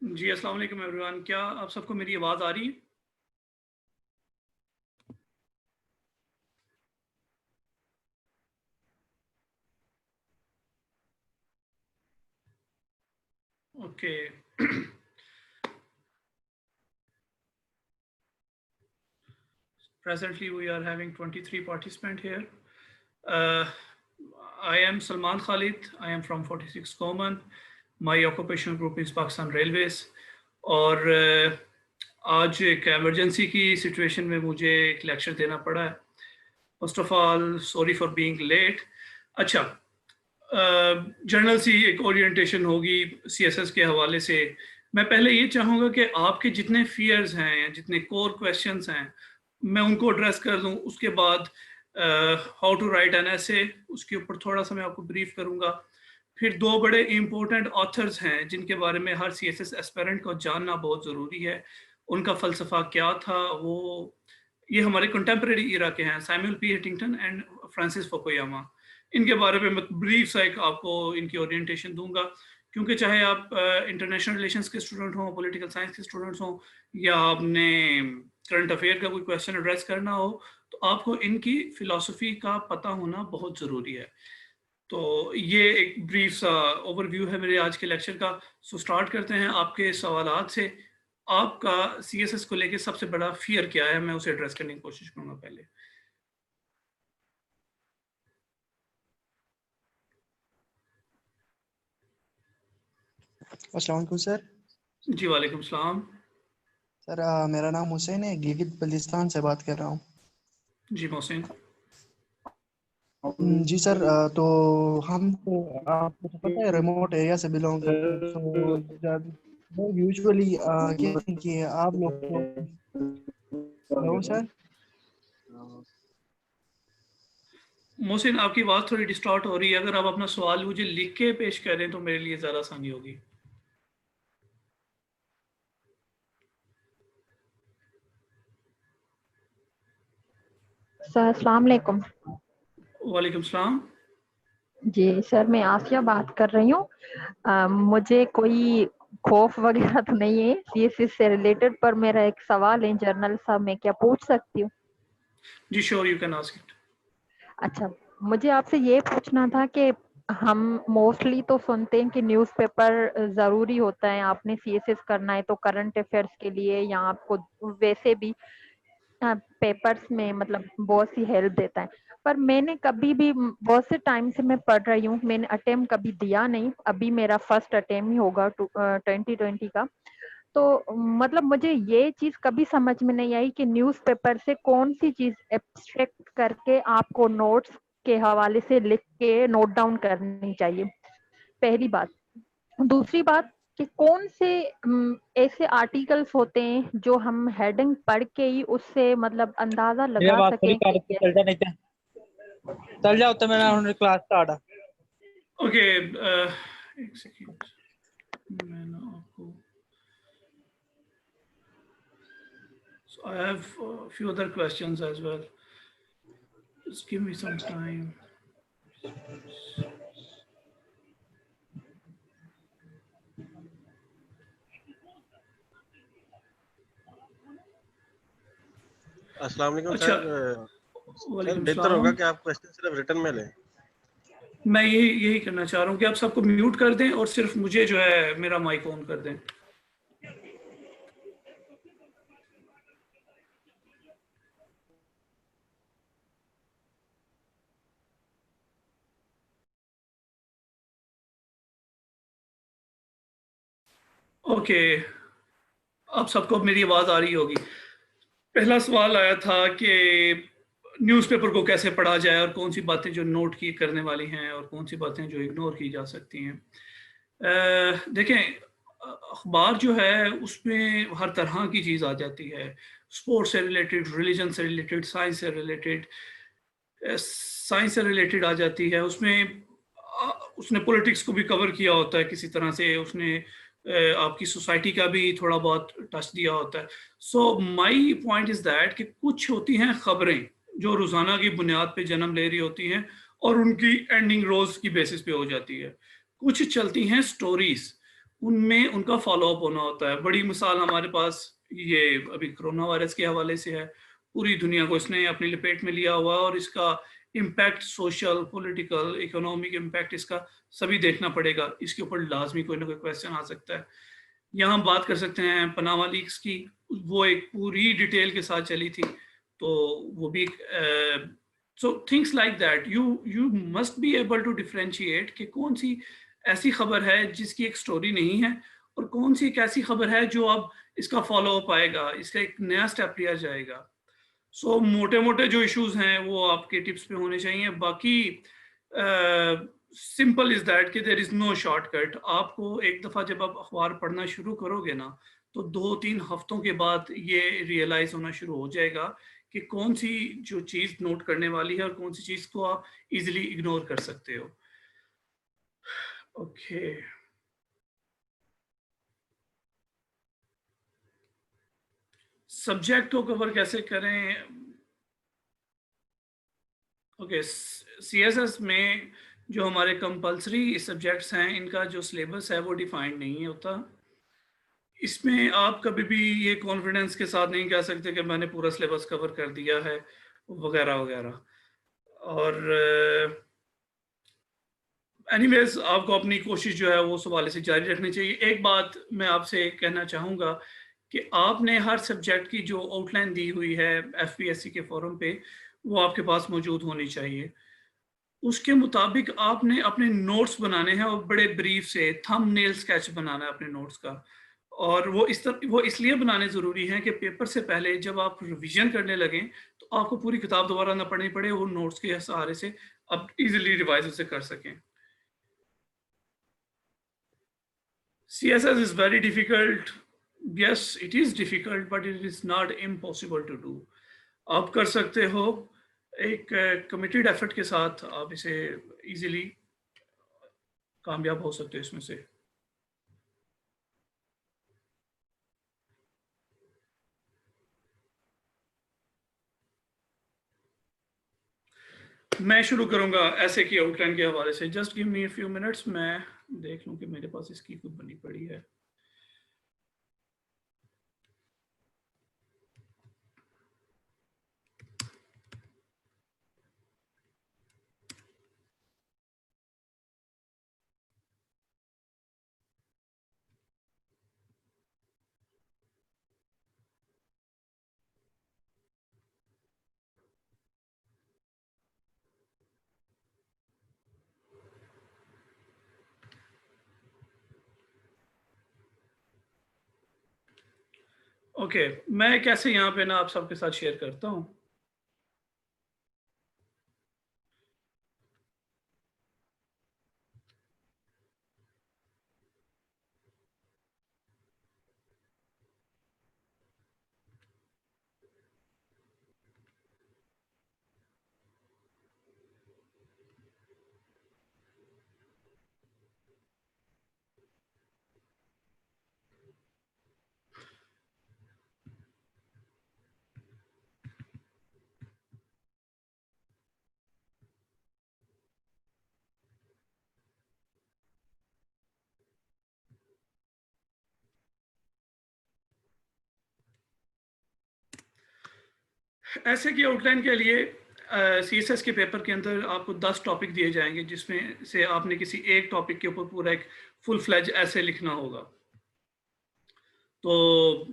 जी, अस्सलाम वालेकुम एवरीवन। क्या आप सबको मेरी आवाज़ आ रही है? Okay. Presently, we are having 23 participants here. Uh, I am Salman Khalid. I am from 46 Common. My occupational group is Pakistan Railways. और आज एक एमरजेंसी की सिचुएशन में मुझे एक लेक्चर देना पड़ा है। First of all sorry for being late. अच्छा, जनरल सी एक ओरिएंटेशन होगी सीएसएस के हवाले से। मैं पहले ये चाहूँगा कि आपके जितने फियर्स हैं, जितने कोर क्वेश्चंस हैं, मैं उनको एड्रेस कर दूं। उसके बाद how to write an essay, उसके ऊपर थोड़ा सा मैं आपको ब्रीफ करूंगा। फिर दो बड़े इम्पोर्टेंट ऑथर्स हैं जिनके बारे में हर सीएसएस एस्पिरेंट को जानना बहुत ज़रूरी है। उनका फ़लसफ़ा क्या था, वो ये हमारे कंटेम्प्रेरी इरा के हैं, Samuel P Huntington and Francis Fukuyama. इनके बारे में मैं ब्रीफ सा एक आपको इनकी ओरिएंटेशन दूंगा, क्योंकि चाहे आप इंटरनेशनल रिलेशंस के स्टूडेंट हों, पॉलिटिकल साइंस के स्टूडेंट्स हों, या आपने करंट अफेयर का कोई क्वेश्चन एड्रेस करना हो, तो आपको इनकी फिलॉसफी का पता होना बहुत ज़रूरी है। तो ये एक ब्रीफ सा ओवरव्यू है मेरे आज के लेक्चर का। सो स्टार्ट करते हैं आपके सवालात से। आपका सीएसएस को लेके सबसे बड़ा फियर क्या है, मैं उसे एड्रेस करने की कोशिश करूंगा पहले। अस्सलाम वालेकुम सर। जी वालेकुम सलाम। सर मेरा नाम हुसैन है, गिलगित बल्तिस्तान से बात कर रहा हूँ। जी मोहसिन। जी सर, तो हम तो आपको तो पता है रिमोट एरिया से बिलोंग करते हैं। सो लोग यूजुअली कहते हैं कि आप लोग को। Hello sir. मोहसिन, आपकी बात थोड़ी डिस्टॉर्ट हो रही है। अगर आप अपना सवाल मुझे लिख के पेश करें तो मेरे लिए ज़्यादा आसानी होगी। सर अस्सलाम वालेकुम। वालेकुम सलाम। जी सर, मैं आसिया बात कर रही हूँ। मुझे कोई खौफ वगैरह तो नहीं है सीएसएस से रिलेटेड, पर मेरा एक सवाल है जर्नल साहब, मैं क्या पूछ सकती हूँ? जी sure, you can ask it. अच्छा, मुझे आपसे ये पूछना था कि हम मोस्टली तो सुनते हैं कि न्यूज़पेपर ज़रूरी होता है, आपने सीएसएस करना है तो करंट अफेयर्स के लिए, या आपको वैसे भी पेपर्स में मतलब बहुत सी हेल्प देता है। पर मैंने कभी भी, बहुत से टाइम से मैं पढ़ रही हूँ, मैंने अटेम्प्ट कभी दिया नहीं। अभी मेरा फर्स्ट अटेम्प्ट ही होगा 2020 का। तो मतलब मुझे ये चीज कभी समझ में नहीं आई कि न्यूज़पेपर से कौन सी चीज एब्स्ट्रैक्ट करके आपको नोट्स के हवाले से लिख के नोट डाउन करनी चाहिए, पहली बात। दूसरी बात कि कौन से ऐसे आर्टिकल्स होते हैं जो हम हेडिंग पढ़ के ही उससे मतलब अंदाजा लगा सकें कि चल जाओ तो मेरा क्लास स्टार्ट है। ओके, एक सेकंड, मैं ना आपको, so I have a few other questions as well. Just give me some time. अस्सलाम वालेकुम अच्छा, सर। वालेकुम बेहतर सलाम। होगा कि आप क्वेश्चन सिर्फ रिटर्न में लें। मैं यही करना चाह रहा हूँ कि आप सबको म्यूट कर दें और सिर्फ मुझे जो है मेरा माइक ऑन कर दें। ओके, आप सबको मेरी आवाज़ आ रही होगी। पहला सवाल आया था कि न्यूज़पेपर को कैसे पढ़ा जाए और कौन सी बातें जो नोट की करने वाली हैं और कौन सी बातें जो इग्नोर की जा सकती हैं। देखें, अखबार जो है उसमें हर तरह की चीज़ आ जाती है, स्पोर्ट्स से रिलेटेड, रिलीजन से रिलेटेड, साइंस से रिलेटेड। साइंस से रिलेटेड आ जाती है, उसमें उसने पॉलिटिक्स को भी कवर किया होता है किसी तरह से, उसने आपकी सोसाइटी का भी थोड़ा बहुत टच दिया होता है। So my point is that कि कुछ होती हैं खबरें जो रोज़ाना की बुनियाद पे जन्म ले रही होती हैं और उनकी एंडिंग रोज़ की बेसिस पे हो जाती है। कुछ चलती हैं स्टोरीज, उनमें उनका फॉलो अप होना होता है। बड़ी मिसाल हमारे पास ये अभी कोरोना वायरस के हवाले से है। पूरी दुनिया को इसने अपनी लपेट में लिया हुआ है और इसका impact, social, political, economic impact इसका सभी देखना पड़ेगा। इसके ऊपर लाजमी कोई ना कोई क्वेश्चन आ सकता है। यहाँ हम बात कर सकते हैं पनामा लीक्स की, वो एक पूरी डिटेल के साथ चली थी, तो वो भी so things like that you must be able to differentiate कि कौन सी ऐसी खबर है जिसकी एक स्टोरी नहीं है और कौन सी एक ऐसी खबर है जो अब इसका फॉलो अप आएगा, इसका एक नया स्टेप लिया जाएगा। सो मोटे मोटे जो इश्यूज हैं वो आपके टिप्स पे होने चाहिए। बाकी सिंपल इज दैट कि देयर इज नो शॉर्टकट। आपको एक दफ़ा जब आप अखबार पढ़ना शुरू करोगे ना, तो 2-3 हफ्तों के बाद ये रियलाइज होना शुरू हो जाएगा कि कौन सी जो चीज़ नोट करने वाली है और कौन सी चीज़ को आप इजीली इग्नोर कर सकते हो। ओके, सब्जेक्ट को कवर कैसे करें? ओके, सीएसएस में जो हमारे कंपलसरी सब्जेक्ट्स हैं, इनका जो सिलेबस है वो डिफाइंड नहीं होता। इसमें आप कभी भी ये कॉन्फिडेंस के साथ नहीं कह सकते कि मैंने पूरा सिलेबस कवर कर दिया है वगैरह वगैरह। और एनीवेज आपको अपनी कोशिश जो है वो उस हवाले से जारी रखनी चाहिए। एक बात मैं आपसे कहना चाहूँगा कि आपने हर सब्जेक्ट की जो आउटलाइन दी हुई है एफपीएससी के फोरम पे, वो आपके पास मौजूद होनी चाहिए। उसके मुताबिक आपने अपने नोट्स बनाने हैं और बड़े ब्रीफ से थंबनेल स्केच बनाना है अपने नोट्स का। और वो इसलिए बनाने ज़रूरी हैं कि पेपर से पहले जब आप रिवीजन करने लगें तो आपको पूरी किताब दोबारा ना पढ़नी पड़े, वो नोट्स के सहारे से आप इजीली रिवाइज उसे कर सकें। CSS is very difficult. Yes, it is difficult, but it is not impossible to do. आप कर सकते हो, एक कमिटेड एफर्ट के साथ आप इसे इजीली कामयाब हो सकते हो इसमें से। मैं शुरू करूंगा ऐसे की आउटलाइन के हवाले से। Just give me a few minutes, मैं देख लूं कि मेरे पास इसकी कुछ बनी पड़ी है। ओके, मैं कैसे यहाँ पे ना आप सबके साथ शेयर करता हूँ। ऐसे की आउटलाइन के लिए सीएसएस के पेपर के अंदर आपको 10 टॉपिक दिए जाएंगे, जिसमें से आपने किसी एक टॉपिक के ऊपर पूरा एक फुल फ्लैज ऐसे लिखना होगा। तो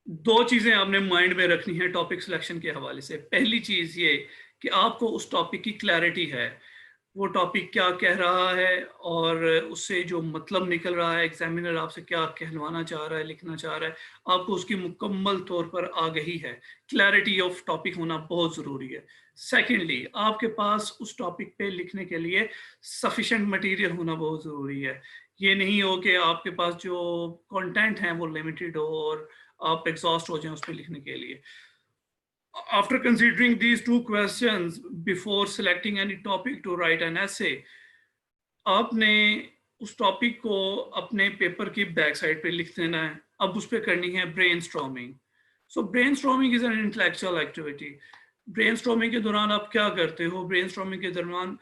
दो चीज़ें आपने माइंड में रखनी है टॉपिक सिलेक्शन के हवाले से। पहली चीज़ ये कि आपको उस टॉपिक की क्लैरिटी है, वो टॉपिक क्या कह रहा है और उससे जो मतलब निकल रहा है, एग्जामिनर आपसे क्या कहलवाना चाह रहा है, लिखना चाह रहा है, आपको उसकी मुकम्मल तौर पर आगही है। क्लैरिटी ऑफ टॉपिक होना बहुत ज़रूरी है। सेकेंडली, आपके पास उस टॉपिक पे लिखने के लिए सफिशेंट मटेरियल होना बहुत ज़रूरी है। ये नहीं हो कि आपके पास जो कंटेंट है वो लिमिटेड हो और आप एग्जॉस्ट हो जाएं उस पर लिखने के लिए। After considering these two questions before selecting any topic to write an essay, आपने उस टॉपिक को अपने पेपर की बैक साइड पे लिख देना है। अब उस पर करनी है brainstorming. So brainstorming is an intellectual activity. Brainstorming के दौरान आप क्या करते हो? ब्रेनस्टॉर्मिंग के दौरान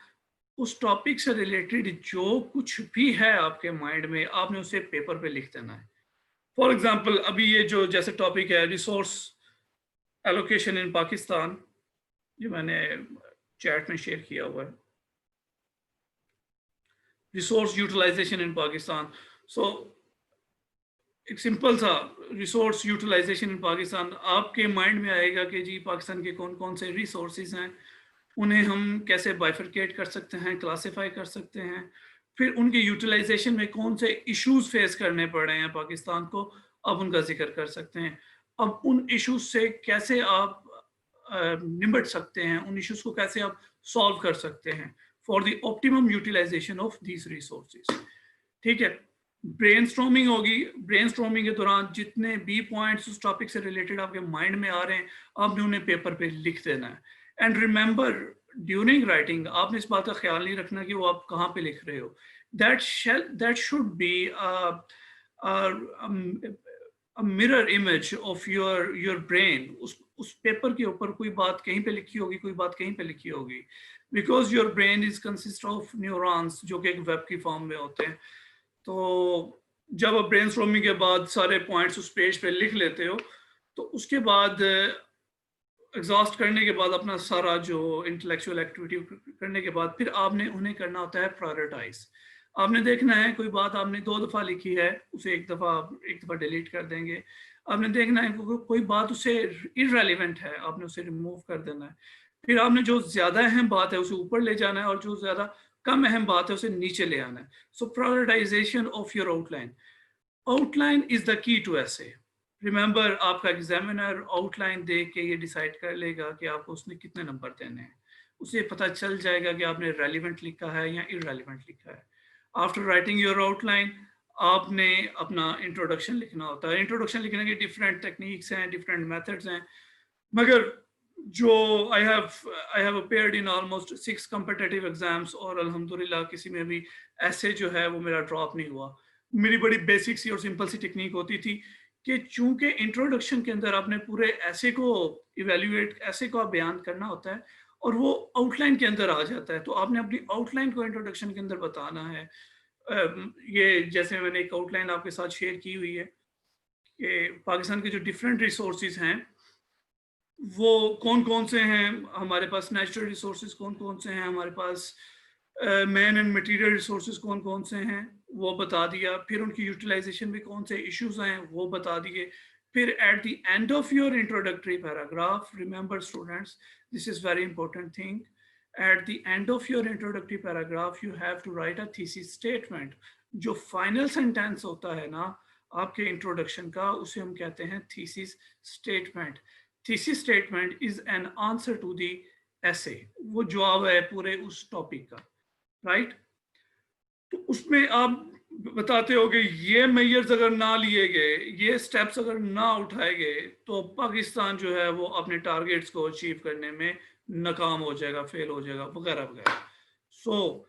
उस टॉपिक से रिलेटेड जो कुछ भी है आपके माइंड में, आपने उसे पेपर पे लिख देना है। फॉर एग्जाम्पल, अभी ये जो जैसे टॉपिक है रिसोर्स एलोकेशन इन पाकिस्तान, जो मैंने चैट में शेयर किया हुआ है, रिसोर्स यूटिलाइजेशन इन पाकिस्तान। सो एक सिंपल सा रिसोर्स यूटिलाइजेशन इन पाकिस्तान, आपके माइंड में आएगा कि जी पाकिस्तान के कौन कौन से रिसोर्सेज हैं, उन्हें हम कैसे बाइफरकेट कर सकते हैं, क्लासिफाई कर सकते हैं, फिर उनके यूटिलाइजेशन में कौन से इश्यूज फेस करने पड़ रहे हैं पाकिस्तान को, अब उनका जिक्र कर सकते हैं। अब उन इश्यूज से कैसे आप निपट सकते हैं, उन इश्यूज को कैसे आप सॉल्व कर सकते हैं for the optimum utilisation of these resources. ठीक है, ब्रेनस्टॉर्मिंग होगी। ब्रेनस्टॉर्मिंग के दौरान जितने भी पॉइंट्स उस टॉपिक से रिलेटेड आपके माइंड में आ रहे हैं, आपने उन्हें पेपर पे लिख देना है। एंड रिमेंबर, ड्यूरिंग राइटिंग आपने इस बात का ख्याल नहीं रखना कि वो आप कहाँ पे लिख रहे हो। That should be a mirror image of your brain। उस पेपर के ऊपर कोई बात कहीं पे लिखी होगी, कोई बात कहीं पे लिखी होगी, because your brain is consist of neurons जो कि एक वेब की फॉर्म में होते हैं। तो जब आप ब्रेनस्टॉर्मिंग के बाद सारे पॉइंट्स उस पेज पे लिख लेते हो, तो उसके बाद एग्जॉस्ट करने के बाद, अपना सारा जो इंटेलेक्चुअल एक्टिविटी करने के बाद, फिर आपने उन्हें करना होता है प्रायोरिटाइज। आपने देखना है कोई बात आपने 2 दफ़ा लिखी है, उसे एक दफ़ा डिलीट कर देंगे। आपने देखना है कोई बात उससे इररेलेवेंट है, आपने उसे रिमूव कर देना है। फिर आपने जो ज़्यादा अहम बात है उसे ऊपर ले जाना है, और जो ज़्यादा कम अहम बात है उसे नीचे ले आना है। So prioritization of your outline. Outline is the key to essay. Remember, आपका एग्जामिनर आउटलाइन देख के ये डिसाइड कर लेगा कि आपको उसने कितने नंबर देने हैं। उसे पता चल जाएगा कि आपने रेलिवेंट लिखा है या इररेलेवेंट लिखा है। आफ्टर राइटिंग योर आउटलाइन, आपने अपना इंट्रोडक्शन लिखना होता है। इंट्रोडक्शन लिखने की डिफरेंट टेक्निक्स हैं, डिफरेंट मेथड्स हैं, मगर जो I have appeared in almost 6 competitive exams, और अल्हम्दुलिल्लाह किसी में भी ऐसे जो है वो मेरा ड्रॉप नहीं हुआ। मेरी बड़ी बेसिक सी और सिंपल सी टेक्निक होती थी कि चूंकि इंट्रोडक्शन के अंदर आपने पूरे ऐसे को इवेल्युएट, ऐसे को आप बयान करना होता है, और वो आउटलाइन के अंदर आ जाता है, तो आपने अपनी आउटलाइन को इंट्रोडक्शन के अंदर बताना है। ये जैसे मैंने एक आउटलाइन आपके साथ शेयर की हुई है कि पाकिस्तान के जो डिफरेंट रिसोर्सेज हैं वो कौन कौन से हैं। हमारे पास नेचुरल रिसोर्सेज कौन कौन से हैं, हमारे पास मैन एंड मटेरियल रिसोर्सेज कौन कौन से हैं, वो बता दिया। फिर उनकी यूटिलाइजेशन में कौन से इश्यूज हैं, वो बता दिए। फिर at the end of your introductory paragraph, remember students, this is very important thing, at the end of your introductory paragraph you have to write a thesis statement। जो फाइनल सेंटेंस होता है ना आपके इंट्रोडक्शन का, उसे हम कहते हैं thesis statement. Thesis statement is an answer to the essay, वो जवाब है पूरे उस टॉपिक का, राइट। तो उसमें आप बताते हो कि ये मेजर्स अगर ना लिए गए, ये स्टेप्स अगर ना उठाए गए, तो पाकिस्तान जो है वो अपने टारगेट्स को अचीव करने में नाकाम हो जाएगा, फेल हो जाएगा, वगैरह वगैरह। सो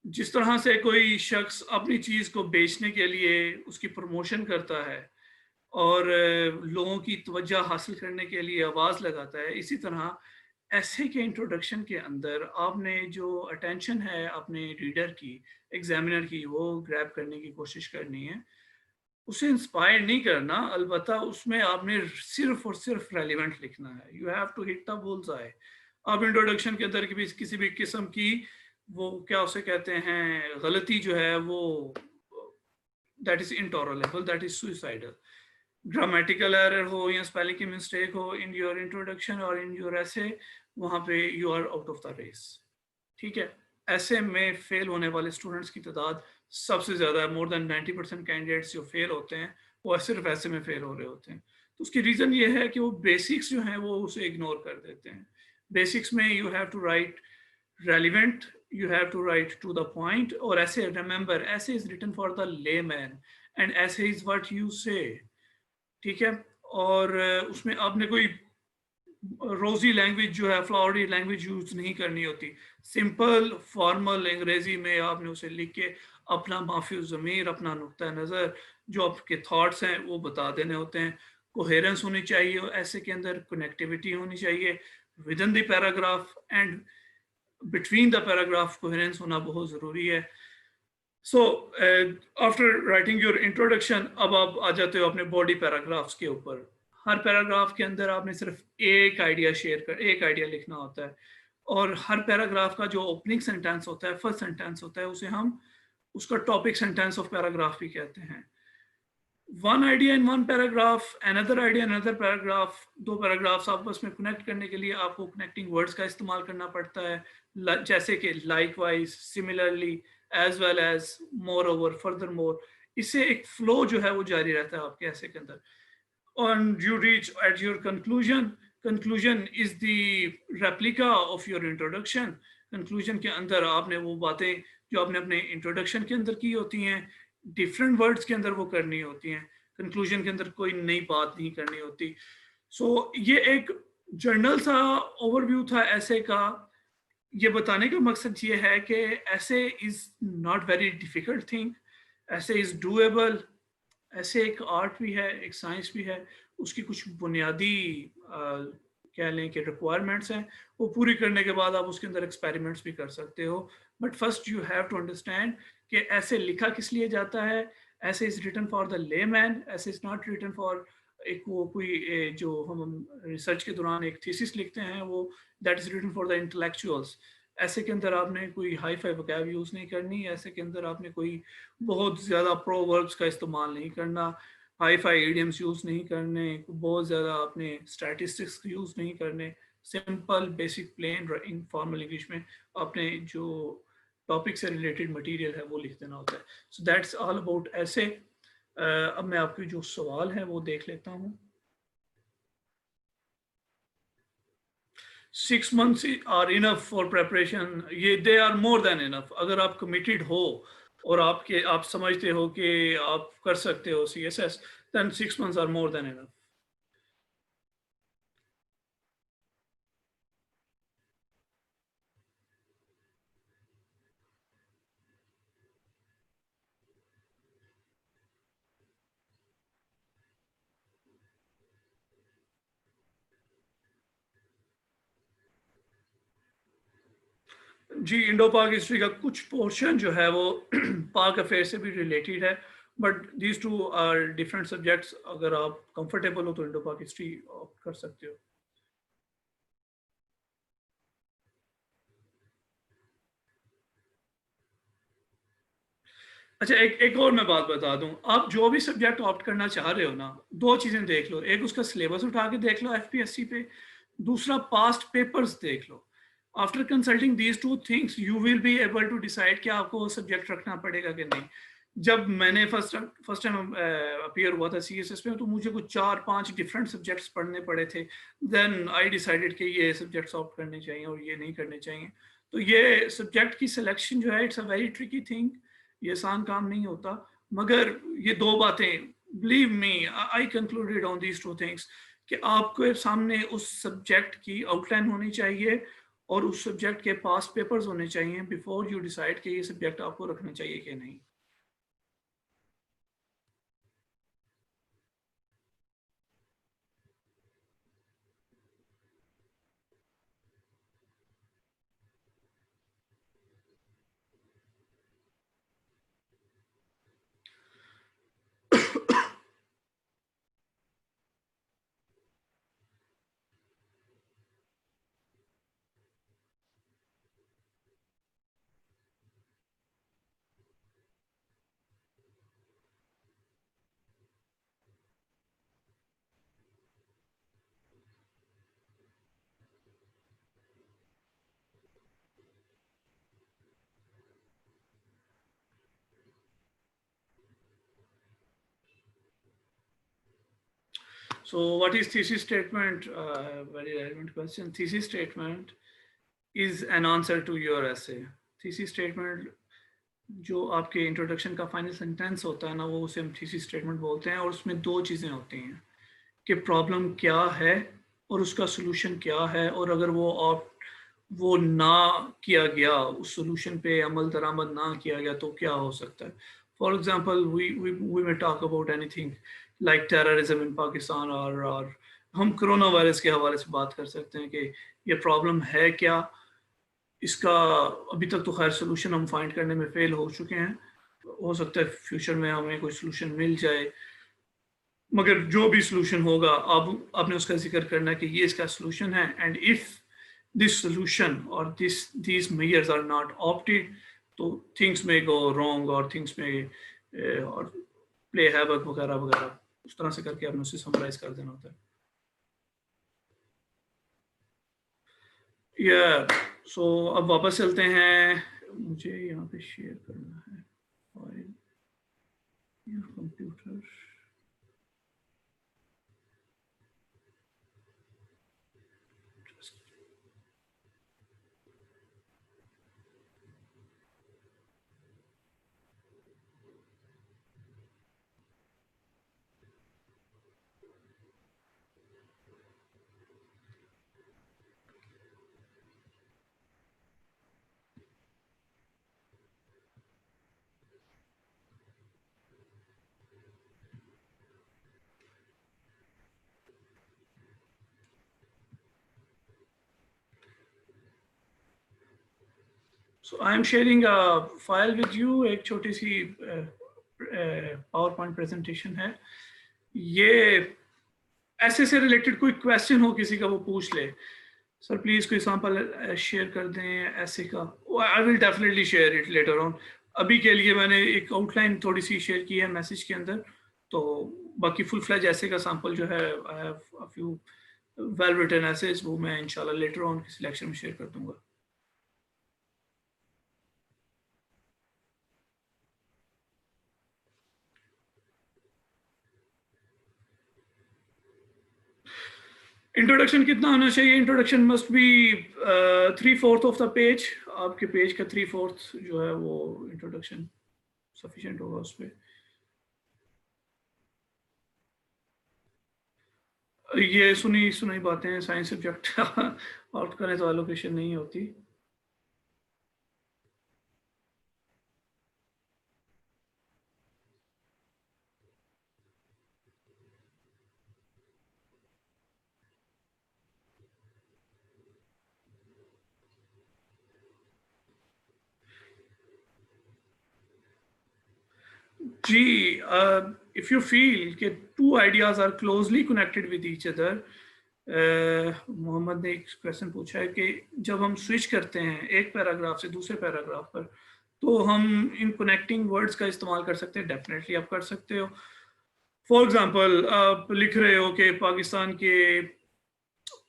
जिस तरह से कोई शख्स अपनी चीज़ को बेचने के लिए उसकी प्रमोशन करता है और लोगों की तवज्जो हासिल करने के लिए आवाज़ लगाता है, इसी तरह ऐसे के इंट्रोडक्शन के अंदर आपने जो अटेंशन है अपने रीडर की, एग्जामिनर की, वो ग्रैब करने की कोशिश करनी है। उसे इंस्पायर नहीं करना, अलबत्ता उसमें आपने सिर्फ और सिर्फ रेलिवेंट लिखना है। You have to hit the bull's eye. आप इंट्रोडक्शन के अंदर किसी भी किस्म की वो क्या उसे कहते हैं गलती जो है वो that is intolerable, that is suicidal. Grammatical error हो या स्पेलिंग की मिस्टेक हो इन योर इंट्रोडक्शन और इन योर ऐसे, वहाँ पे you are out of the race. ठीक है, ऐसे में फेल होने वाले स्टूडेंट्स की तादाद सबसे ज़्यादा है। मोर देन 90% कैंडिडेट्स जो फेल होते हैं वो सिर्फ ऐसे में फेल हो रहे होते हैं। तो उसकी रीज़न ये है कि वो बेसिक्स जो हैं वो उसे इग्नोर कर देते हैं। बेसिक्स में you have to write relevant, you have to write to the point, और essay remember, essay is written for the layman and essay is what you say. ठीक है, और उसमें आपने कोई रोजी लैंग्वेज जो है, फ्लावरी लैंग्वेज यूज नहीं करनी होती। सिंपल फॉर्मल अंग्रेजी में आपने उसे लिख के अपना माफी ज़मीर, अपना नुक्ता नज़र, जो आपके थॉट्स हैं वो बता देने होते हैं। कोहेरेंस होनी चाहिए ऐसे के अंदर, कनेक्टिविटी होनी चाहिए with in the paragraph, and between the paragraph coherence होना बहुत ज़रूरी है। So after writing your introduction, अब आप आ जाते हो अपने बॉडी पैराग्राफ्स के ऊपर। हर पैराग्राफ के अंदर आपने सिर्फ एक आइडिया लिखना होता है, और हर पैराग्राफ का जो ओपनिंग सेंटेंस होता है, फर्स्ट सेंटेंस होता है, उसे हम उसका टॉपिक सेंटेंस ऑफ पैराग्राफ भी कहते हैं। One idea in one paragraph, another idea in another paragraph. दो पैराग्राफ्स आपस में कनेक्ट करने के लिए आपको कनेक्टिंग वर्ड्स का इस्तेमाल करना पड़ता है, जैसे कि likewise, similarly, as well as, moreover, furthermore. इससे एक फ्लो जो है वो जारी रहता है आपके ऐसे के अंदर। And you reach at your conclusion. Conclusion is the replica of your introduction. Conclusion के अंदर आपने वो बातें जो आपने अपने इंट्रोडक्शन के अंदर की होती हैं, डिफरेंट वर्ड्स के अंदर वो करनी होती हैं। कंक्लूजन के अंदर कोई नई बात नहीं करनी होती। सो ये एक जनरल सा ओवरव्यू था ऐसे का। ये बताने का मकसद ये है कि ऐसे is not very difficult thing, ऐसे इज डूएबल। ऐसे एक आर्ट भी है, एक साइंस भी है, उसकी कुछ बुनियादी कह लें कि रिक्वायरमेंट्स हैं, वो पूरी करने के बाद आप उसके अंदर एक्सपेरिमेंट्स भी कर सकते हो। But first you have to understand कि ऐसे लिखा किस लिए जाता है। Essay is written for the layman, essay is not written for एक वो कोई जो हम रिसर्च के दौरान एक थीसिस लिखते हैं, वो that is written for the intellectuals. Essay के अंदर आपने कोई हाई फाई वोकैब यूज़ नहीं करनी, ऐसे के अंदर आपने कोई बहुत ज़्यादा प्रोवर्ब्स का इस्तेमाल नहीं करना, हाई फाई इडियम्स यूज़ नहीं करने, बहुत ज़्यादा आपने स्टैटिस्टिक्स यूज़ नहीं करने। Simple basic plain informal English में आपने जो टॉपिक से रिलेटेड मटेरियल है वो लिख देना होता है। सो दैट्स ऑल अबाउट ऐसे। अब मैं आपके जो सवाल है वो देख लेता हूँ। 6 months are enough for preparation. ये they are more than enough. अगर आप committed हो और आप समझते हो कि आप कर सकते हो CSS, then 6 months are more than enough. जी, इंडो पाक हिस्ट्री का कुछ पोर्शन जो है वो पाक अफेयर से भी रिलेटेड है, but these two are different subjects. अगर आप कंफर्टेबल हो तो इंडो पाक हिस्ट्री कर सकते हो। अच्छा, एक और मैं बात बता दूं, आप जो भी सब्जेक्ट ऑप्ट करना चाह रहे हो ना, दो चीजें देख लो। एक उसका सिलेबस उठा के देख लो FPSC पे, दूसरा पास्ट पेपर्स देख लो। After consulting these two things you will be able to decide कि आपको वो सब्जेक्ट रखना पड़ेगा कि नहीं। जब मैंने फर्स्ट टाइम अपीयर हुआ था CSS में, तो मुझे कुछ 4-5 डिफरेंट सब्जेक्ट्स पढ़ने पड़े थे। देन आई डिसाइडेड कि ये सब्जेक्ट्स ऑप्ट करने चाहिए और ये नहीं करने चाहिए। तो ये सब्जेक्ट की सिलेक्शन जो है, it's a very tricky thing. ये आसान काम नहीं होता, मगर ये दो बातें, believe me, I concluded on these two things, कि आपके सामने उस सब्जेक्ट की आउटलाइन होनी चाहिए और उस सब्जेक्ट के पास पेपर्स होने चाहिए बिफोर यू डिसाइड कि ये सब्जेक्ट आपको रखना चाहिए कि नहीं। So what is thesis statement? Very relevant question. Thesis statement is an answer to your essay. Thesis statement जो आपके इंट्रोडक्शन का फाइनल सेंटेंस होता है ना, वो उसे हम थीसिस स्टेटमेंट बोलते हैं। और उसमें दो चीज़ें होती हैं कि प्रॉब्लम क्या है और उसका सोल्यूशन क्या है, और अगर वो ना किया गया, उस सोल्यूशन पे अमल दरामद ना किया गया, तो क्या हो सकता है। For example we may talk about anything like terrorism in Pakistan, और हम कोरोना वायरस के हवाले से बात कर सकते हैं कि ये प्रॉब्लम है क्या, इसका अभी तक तो खैर सोल्यूशन हम फाइंड करने में फेल हो चुके हैं, हो सकता है फ्यूचर में हमें कोई सोल्यूशन मिल जाए, मगर जो भी सोल्यूशन होगा अब आपने उसका जिक्र करना है कि ये इसका सोल्यूशन है, एंड इफ दिस सोल्यूशन और these measures are not opted, तो थिंग्स में गो रॉन्ग और थिंग्स में और प्ले हैवक वगैरह वगैरह, उस तरह से करके आपने उसे समराइज कर देना होता है। या सो अब वापस चलते हैं, मुझे यहाँ पे शेयर करना है file, computer. So I am sharing a file with you, एक छोटी सी पावर पॉइंट प्रेजेंटेशन है। ये ऐसे से रिलेटेड कोई क्वेश्चन हो किसी का वो पूछ ले, सर प्लीज कोई सैंपल शेयर कर दें ऐसे का, I will definitely share it later on. अभी के लिए मैंने एक आउटलाइन थोड़ी सी शेयर की है मैसेज के अंदर, तो बाकी फुल फ्लैज ऐसे का सैंपल जो है I have a few well written essays, वो मैं इंशाल्लाह लेटर ऑन किसी लेक्चर में शेयर कर दूंगा। इंट्रोडक्शन कितना होना चाहिए? Introduction must be 3/4 of the page, आपके पेज का 3/4 जो है वो इंट्रोडक्शन सफिशिएंट होगा उस पर। ये सुनी सुनाई बातें हैं, साइंस सब्जेक्ट आउट करें तो एलोकेशन नहीं होती। जी, if you feel कि two ideas are closely connected with each other, Mohammad ने एक क्वेश्चन पूछा है कि जब हम स्विच करते हैं एक पैराग्राफ से दूसरे पैराग्राफ पर, तो हम इन कनेक्टिंग वर्ड्स का इस्तेमाल कर सकते हैं। डेफिनेटली आप कर सकते हो। फॉर एग्जांपल आप लिख रहे हो कि पाकिस्तान के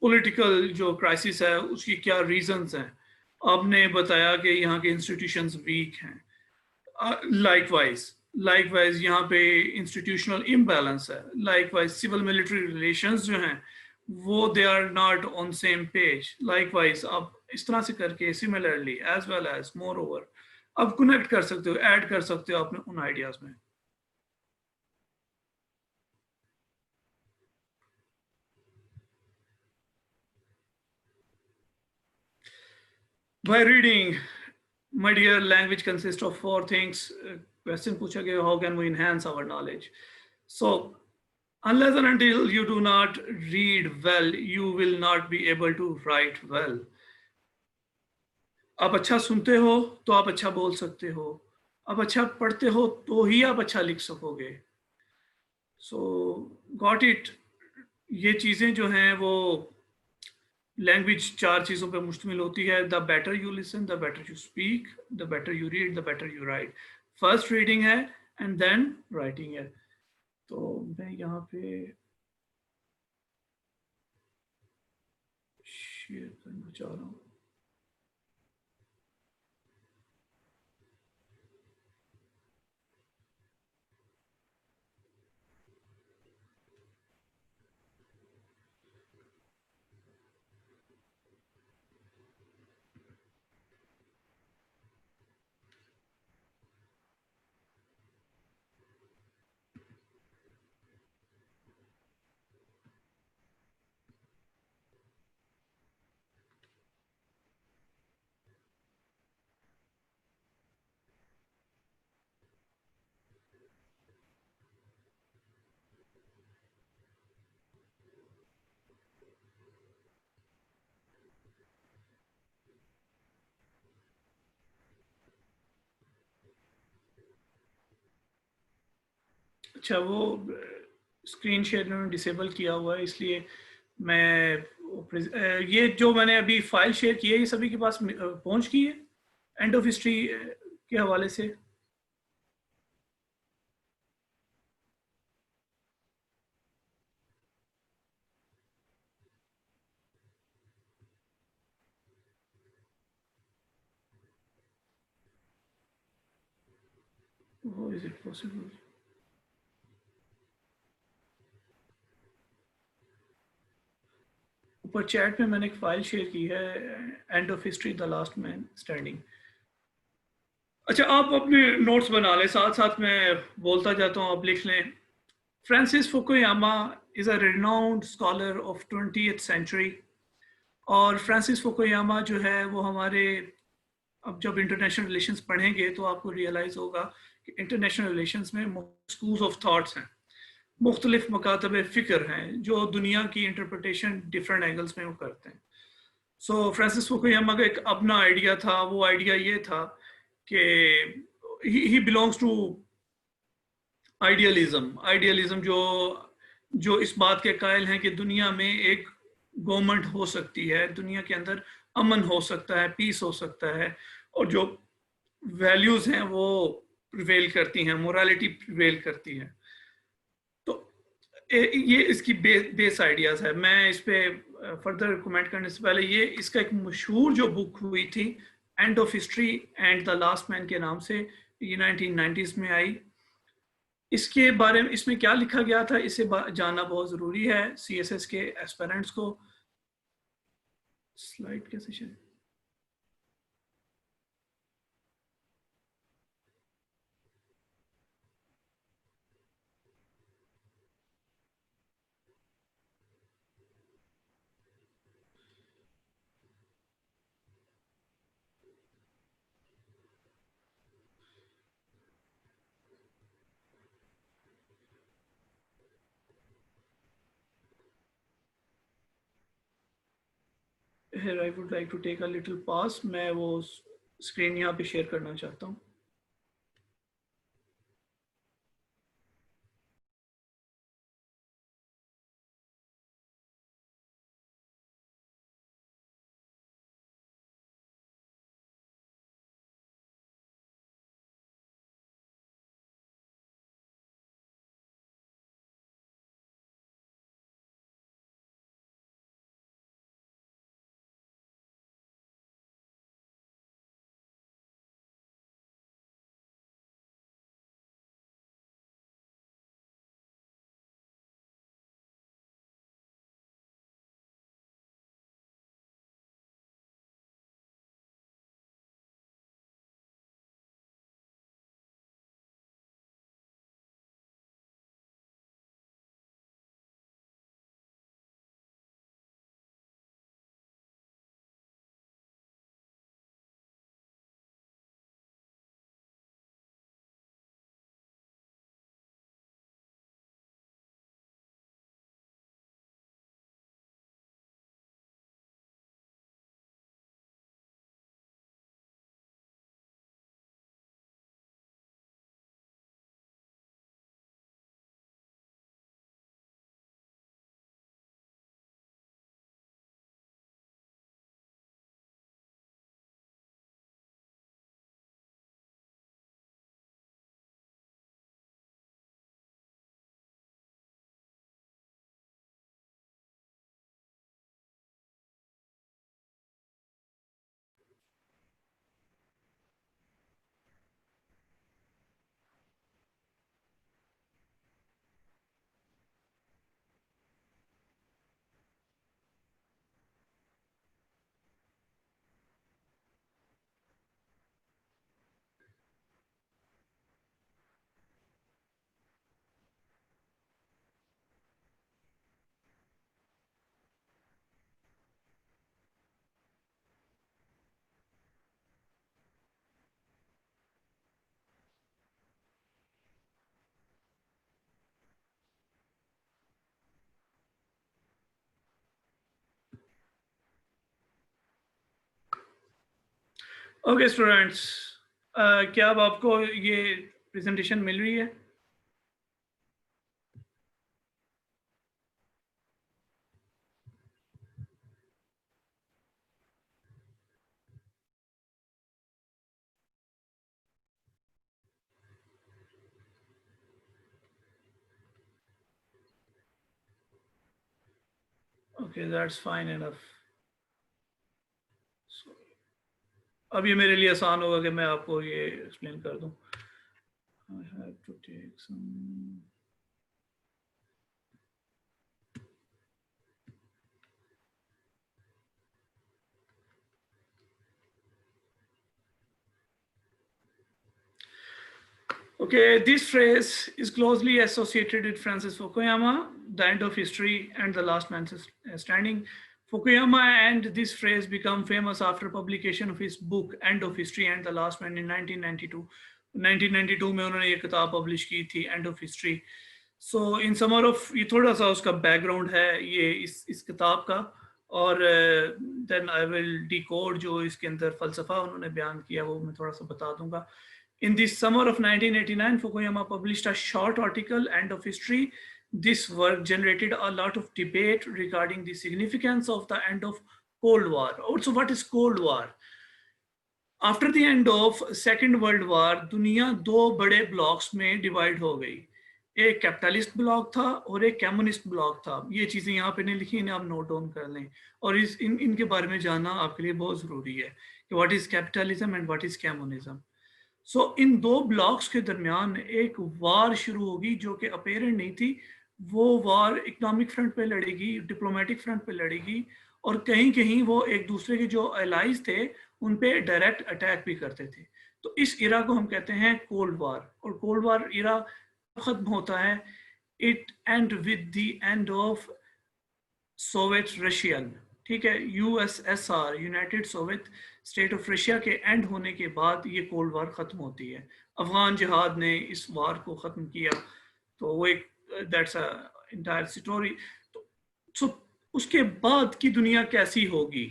पॉलिटिकल जो क्राइसिस है उसकी क्या रीजंस हैं, आपने बताया कि यहाँ के इंस्टीट्यूशंस वीक हैं, लाइकवाइज यहाँ पे इंस्टीट्यूशनल इम्बैलेंस है, लाइकवाइज सिविल मिलिट्री रिलेशंस जो हैं वो they are not on same page, likewise आप इस तरह से करके similarly as well as moreover आप कनेक्ट कर सकते हो, ऐड कर सकते हो अपने उन आइडियाज में। By reading, my dear, language consists of four things. Question पूछा गया, how can we enhance our knowledge? So, unless and until you do not read well, you will not be able to write well. आप अच्छा सुनते हो तो आप अच्छा बोल सकते हो, आप अच्छा पढ़ते हो तो ही आप अच्छा लिख सकोगे। So, got it? ये चीज़ें जो हैं वो लैंग्वेज चार चीज़ों पर मुश्तमिल होती है। The better you listen, the better you speak, the better you read, the better you right. First reading है एंड देन राइटिंग है। तो मैं यहाँ पे शेयर करना चाह रहा हूँ। अच्छा, वो स्क्रीन शेयर इन्होंने डिसेबल किया हुआ है, इसलिए मैं ये जो मैंने अभी फाइल शेयर की है ये सभी के पास पहुंच गई है एंड ऑफ हिस्ट्री के हवाले से। How is it possible? ऊपर चैट में मैंने एक फाइल शेयर की है, and of history the last man standing. अच्छा, आप अपने नोट्स बना लें, साथ साथ मैं बोलता जाता हूँ, आप लिख लें। Francis Fukuyama is a renowned scholar of 20th century. और फ्रांसिस फुकुयामा जो है वो हमारे, अब जब इंटरनेशनल रिलेशंस पढ़ेंगे तो आपको रियलाइज होगा कि इंटरनेशनल रिलेशंस में स्कूल्स ऑफ थाट्स हैं, मुख्तलिफ मकातब फ़िक्र हैं जो दुनिया की इंटरप्रटेशन डिफरेंट एंगल्स में वो करते हैं। सो फ्रांसिस फुकुयामा का एक अपना आइडिया था, वो आइडिया ये था कि ही बिलोंग्स टू आइडियलिज्म जो जो इस बात के कायल हैं कि दुनिया में एक गवर्नमेंट हो सकती है, दुनिया के अंदर अमन हो सकता है, पीस हो सकता है, और जो वैल्यूज हैं वो प्रिवेल करती हैं, मोरालिटी प्रिवेल करती है। तो ये इसकी बेस आइडियाज है। मैं इस पे फर्दर कमेंट करने से पहले, ये इसका एक मशहूर जो बुक हुई थी and of history and the last man के नाम से, ये 1990s में आई। इसके बारे में, इसमें क्या लिखा गया था, इसे जानना बहुत ज़रूरी है CSS के एस्पिरेंट्स को। स्लाइड कैसे share? Here I would like to take a little pause, मैं वो स्क्रीन यहाँ पे शेयर करना चाहता हूँ। ओके स्टूडेंट्स, क्या अब आपको ये प्रेजेंटेशन मिल रही है? Okay, that's fine enough. So, अब ये मेरे लिए आसान होगा कि मैं आपको ये एक्सप्लेन कर दूं. I have to take some. Okay, this phrase is closely associated with Francis Fukuyama, the end of history and the last man standing. Fukuyama and this phrase become famous after publication of his book End of History and the Last Man in 1992. 1992 में उन्होंने ये किताब publish की थी, End of History. So in summary of ये थोड़ा सा उसका बैकग्राउंड है ये इस किताब का, और then I will decode जो इसके अंदर फलसफा उन्होंने बयान किया वो मैं थोड़ा सा बता दूंगा. In the summer of 1989, Fukuyama published a short article, End of History. This work generated a lot of debate regarding the significance of the end of Cold War. Also, what is Cold War? After the end of Second World War, दुनिया दो बड़े blocks में divide हो गई. एक capitalist block था और एक कम्युनिस्ट ब्लॉक था. ये चीज़ें यहाँ पे नहीं लिखी, इन्हें आप नोट डाउन कर लें, और इनके बारे में जानना आपके लिए बहुत ज़रूरी है कि what is capitalism and what is communism. So इन दो ब्लॉक्स के दरमियान एक वार शुरू होगी जो कि अपेरेंट नहीं थी. वो वार इकोनॉमिक फ्रंट पे लड़ेगी, डिप्लोमेटिक फ्रंट पे लड़ेगी, और कहीं कहीं वो एक दूसरे के जो एलाइज थे उन पे डायरेक्ट अटैक भी करते थे. तो इस इरा को हम कहते हैं कोल्ड वार. और कोल्ड वार इरा खत्म होता है, it and with the end of Soviet Russian, ठीक है, USSR, United Soviet state of Russia के एंड होने के बाद ये कोल्ड वार ख़त्म होती है. अफगान जिहाद ने इस वार को ख़त्म किया, तो वो एक दैट्स अ इंटायर स्टोरी. तो उसके बाद की दुनिया कैसी होगी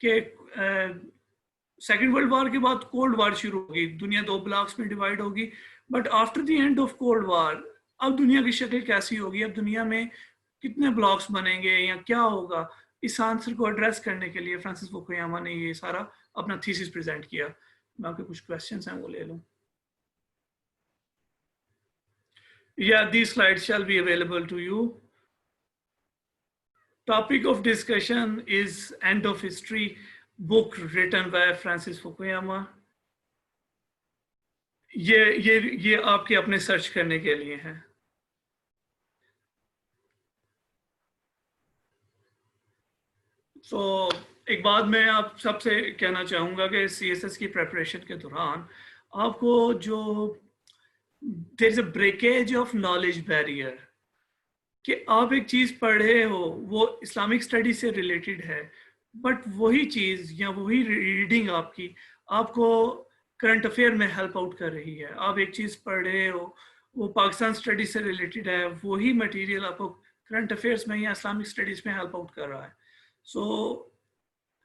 कि सेकेंड वर्ल्ड वार के बाद कोल्ड वार शुरू होगी, दुनिया दो ब्लॉक्स में डिवाइड होगी. But after the end of cold war अब दुनिया की शक्ल कैसी होगी, अब दुनिया में कितने ब्लॉक्स बनेंगे या क्या होगा, इस आंसर को एड्रेस करने के लिए फ्रांसिस फुकुयामा ने ये सारा अपना थीसिस प्रेजेंट किया. मैं आपके कुछ क्वेश्चंस हैं वो ले लूं. Yeah, these slides shall be available to you. Topic of discussion is End of History, book written by Francis Fukuyama. ये आपके अपने सर्च करने के लिए है. तो एक बात मैं आप सबसे कहना चाहूँगा कि CSS की प्रेपरेशन के दौरान आपको जो there is a breakage of knowledge barrier, कि आप एक चीज़ पढ़े हो वो इस्लामिक स्टडी से रिलेटेड है, बट वही चीज़ या वही रीडिंग आपकी आपको करंट अफेयर में हेल्प आउट कर रही है. आप एक चीज़ पढ़ रहे हो वो पाकिस्तान स्टडी से रिलेटेड है, वही मटेरियल आपको करंट अफेयर्स में या इस्लामिक स्टडीज़ में हेल्प आउट कर रहा है. So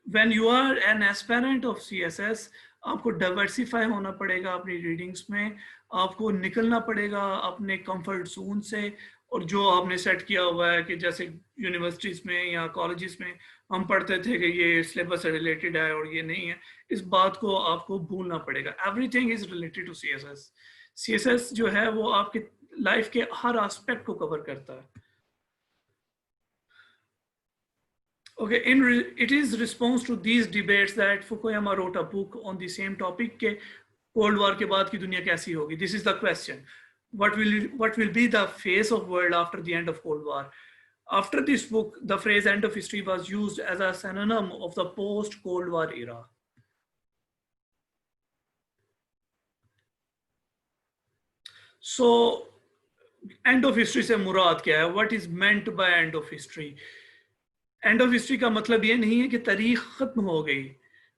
when you are an aspirant of CSS, आपको डाइवर्सिफाई होना पड़ेगा अपनी रीडिंग्स में, आपको निकलना पड़ेगा अपने कंफर्ट जोन से, और जो आपने सेट किया हुआ है कि जैसे यूनिवर्सिटीज़ में या कॉलेजेस में हम पढ़ते थे कि ये सिलेबस से रिलेटेड है और ये नहीं है, इस बात को आपको भूलना पड़ेगा. Everything is related to CSS. CSS जो है वो आपके लाइफ के हर एस्पेक्ट को कवर करता है. Okay, it is response to these debates that Fukuyama wrote a book on the same topic के Cold War के बाद की दुनिया कैसी होगी. This is the question. What will be the face of world after the end of Cold War? After this book, the phrase end of history was used as a synonym of the post-Cold War era. So, end of history से मुराद क्या है? What is meant by end of history? And of history का मतलब ये नहीं है कि तारीख खत्म हो गई,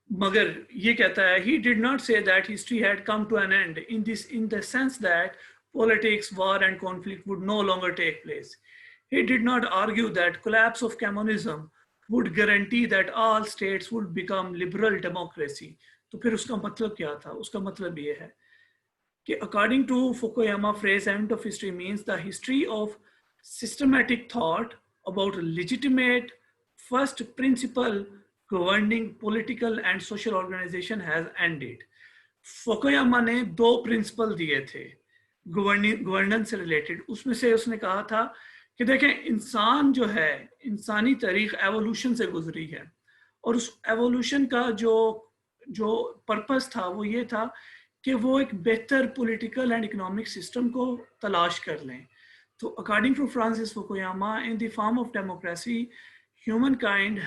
मगर ये कहता है he did not say that history had come to an end in the sense that politics, war and conflict would no longer take place. He did not argue that collapse of communism would guarantee that all states would become liberal democracy. तो फिर उसका मतलब क्या था? उसका मतलब ये है कि according to Fukuyama, phrase end of history means the history of systematic thought about legitimate first principle governing political and social organization has ended. Fukuyama ने दो प्रिंसिपल दिए थे गवर्नेंस से रिलेटेड. उसमें से उसने कहा था कि देखें इंसान जो है, इंसानी तारीख एवोल्यूशन से गुजरी है, और उस एवोल्यूशन का जो जो पर्पस था वो ये था कि वो एक बेहतर पॉलिटिकल एंड इकोनॉमिक सिस्टम को तलाश कर लें. तो according to Francis Fukuyama, in the form of democracy human kind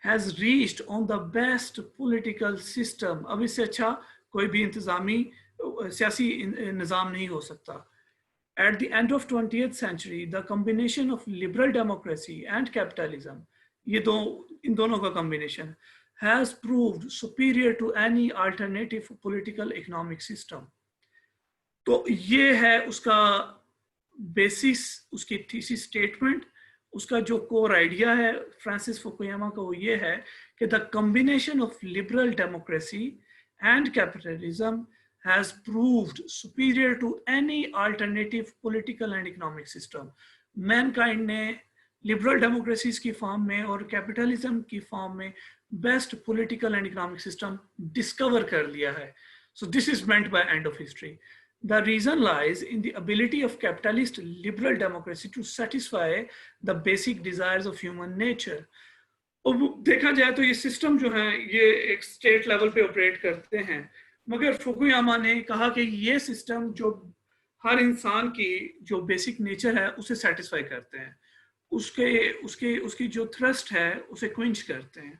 has reached on the best political system. अब इससे अच्छा कोई भी इंतजामी सियासी निज़ाम नहीं हो सकता. At the end of 20th century, the combination of liberal democracy and capitalism, इन दोनों का combination has proved superior to any alternative political economic system. तो ये है उसका बेसिस, उसकी थीसिस स्टेटमेंट. उसका जो कोर आइडिया है फ्रांसिस फुकुयामा का वो ये है कि the combination of liberal democracy and capitalism has proved superior to any alternative political and economic system. Mankind ने liberal democracies की फॉर्म में और capitalism की फॉर्म में best political and economic system discover कर लिया है. So this is meant by end of history. The reason lies in the ability of capitalist liberal democracy to satisfy the basic desires of human nature. और देखा जाए तो ये system जो है ये एक स्टेट लेवल पे ऑपरेट करते हैं, मगर फुकुयामा ने कहा कि ये सिस्टम जो हर इंसान की जो बेसिक नेचर है उसे सेटिस्फाई करते हैं, उसकी जो थ्रस्ट है उसे क्विंच करते हैं.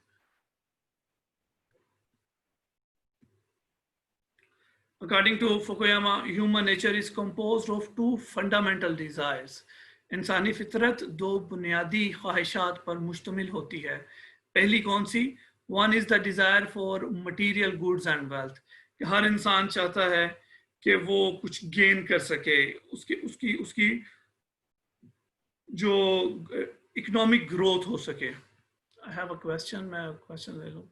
According to Fukuyama, human nature is composed of two fundamental desires. इंसानी फितरत दो बुनियादी ख्वाहिशात पर मुश्तमिल होती है. पहली कौन सी? One is the desire for material goods and wealth. कि हर इंसान चाहता है कि वो कुछ गेन कर सके, उसकी जो इकोनॉमिक ग्रोथ हो सके. I have a question, मैं क्वेश्चन ले लूँ.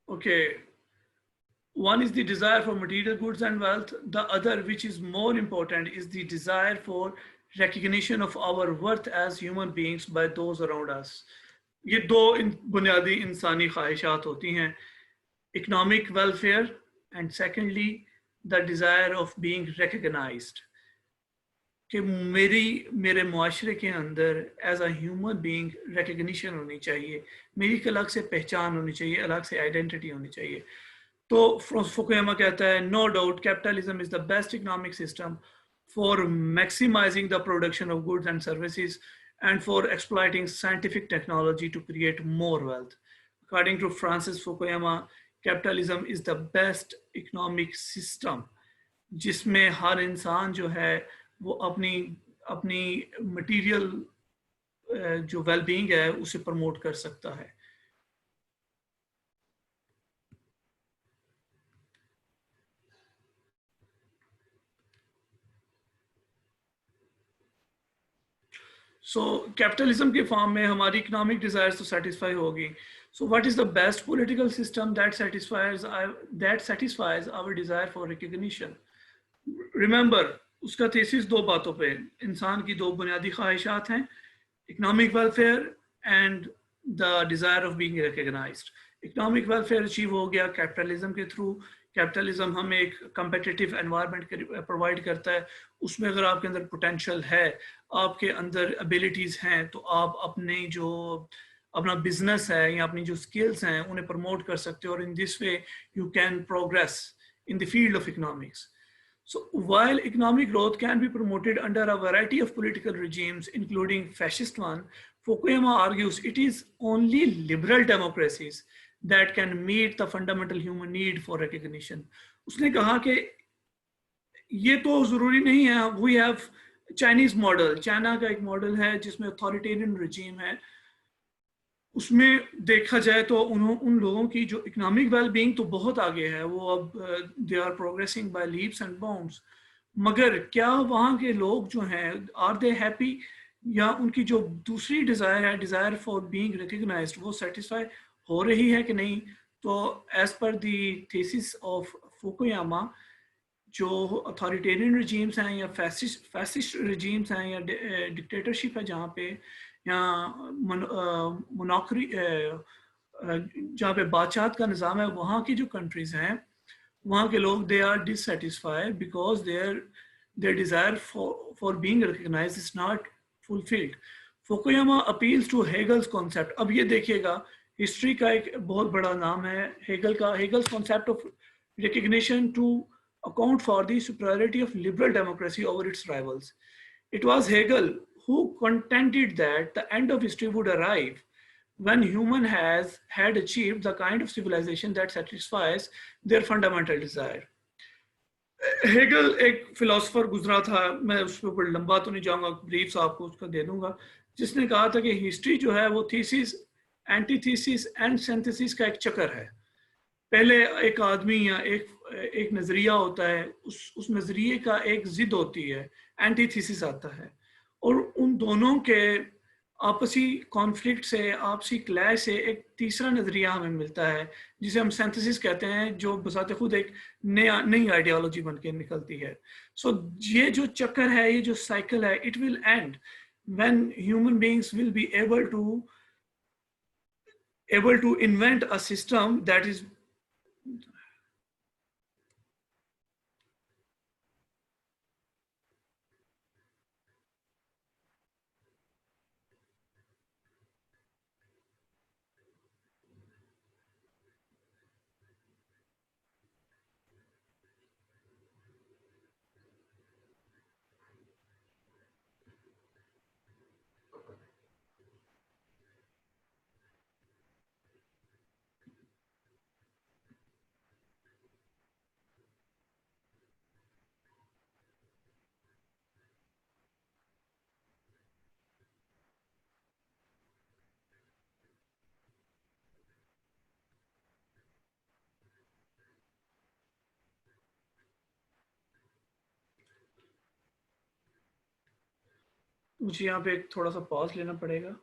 Okay, one is the desire for material goods and wealth. The other, which is more important, is the desire for recognition of our worth as human beings by those around us. ये दो बुनियादी इंसानी ख्वाहिशात होती हैं, economic welfare and secondly the desire of being recognized. कि मेरे मुआशरे के अंदर as a human being recognition होनी चाहिए, मेरी एक अलग से पहचान होनी चाहिए, अलग से आइडेंटिटी होनी चाहिए. तो फुकुयामा कहता है no doubt capitalism is the best economic system for maximising the production of goods and services and for exploiting scientific technology to create more wealth. According to Francis Fukuyama, capitalism is the best economic system जिसमें हर इंसान जो है वो अपनी material जो wellbeing है उसे प्रमोट कर सकता है. सो कैपिटलिज्म के फॉर्म में हमारी इकोनॉमिक डिजायर्स तो सेटिस्फाई होगी. So what is the best political system that satisfies our desire for recognition? Remember, उसका थीसिस दो बातों पे, इंसान की दो बुनियादी ख्वाहिशात हैं, economic welfare and the desire of being recognised. Economic welfare achieve हो गया कैपिटलिज्म के थ्रू. कैपिटलिज्म हमें एक कंपेटिटिव एनवायरनमेंट प्रोवाइड करता है, उसमें अगर आपके अंदर पोटेंशियल है, आपके अंदर एबिलिटीज़ हैं, तो आप अपना बिजनेस है या अपनी जो स्किल्स हैं उन्हें प्रमोट कर सकते हो, और in this way you can progress in the field of economics. So while economic growth can be promoted under a variety of political regimes, including fascist one, Fukuyama argues it is only liberal democracies that can meet the fundamental human need for recognition. उसने कहा कि ये तो ज़रूरी नहीं है. We have Chinese model, China का एक मॉडल है जिसमें अथॉरिटेरियन रजीम है. उसमें देखा जाए तो उन लोगों की जो इकोनॉमिक वेलबींग तो बहुत आगे है, वो अब they are progressing by leaps and bounds. मगर क्या वहाँ के लोग जो हैं आर दे हैप्पी, या उनकी जो दूसरी डिज़ायर है, डिज़ायर फॉर बीइंग रिकग्नाइज्ड, वो सेटिस्फाई हो रही है कि नहीं? तो as per the thesis of Fukuyama, जो अथॉरिटेरियन रजीम्स हैं या फैसिस्ट रजीम्स हैं या डिक्टेटरशिप है जहाँ पे या जहाँ पे बादशाहत का निज़ाम है, वहाँ की जो कंट्रीज हैं, वहाँ के लोग they are dissatisfied because their desire for being recognized is not fulfilled. Fukuyama appeals to Hegel's concept. अब ये देखिएगा, हिस्ट्री का एक बहुत बड़ा नाम है हेगल का. Hegel's concept of recognition to account for the superiority of liberal democracy over its rivals. It was Hegel who contended that the end of history would arrive when human has had achieved the kind of civilization that satisfies their fundamental desire. Hegel एक philosopher गुजरा था, मैं उस पर ऊपर लंबा तो नहीं जाऊंगा, ब्रीफ आपको उसका दे दूंगा, जिसने कहा था कि हिस्ट्री जो है वो थीसिस, एंटीथीसिस एंड सिंथेसिस का एक चक्कर है. पहले एक आदमी या एक एक नजरिया होता है, उस नजरिए का एक जिद होती है, एंटीथीसिस आता है, और उन दोनों के आपसी कॉन्फ्लिक्ट से, आपसी क्लैश से एक तीसरा नजरिया हमें मिलता है, जिसे हम सिंथेसिस कहते हैं, जो बसाते खुद एक नई आइडियोलॉजी बन के निकलती है. सो ये जो चक्कर है, ये जो साइकिल है, it will and when human beings will be able to invent a system that is. मुझे यहाँ पे एक थोड़ा सा पॉज लेना पड़ेगा.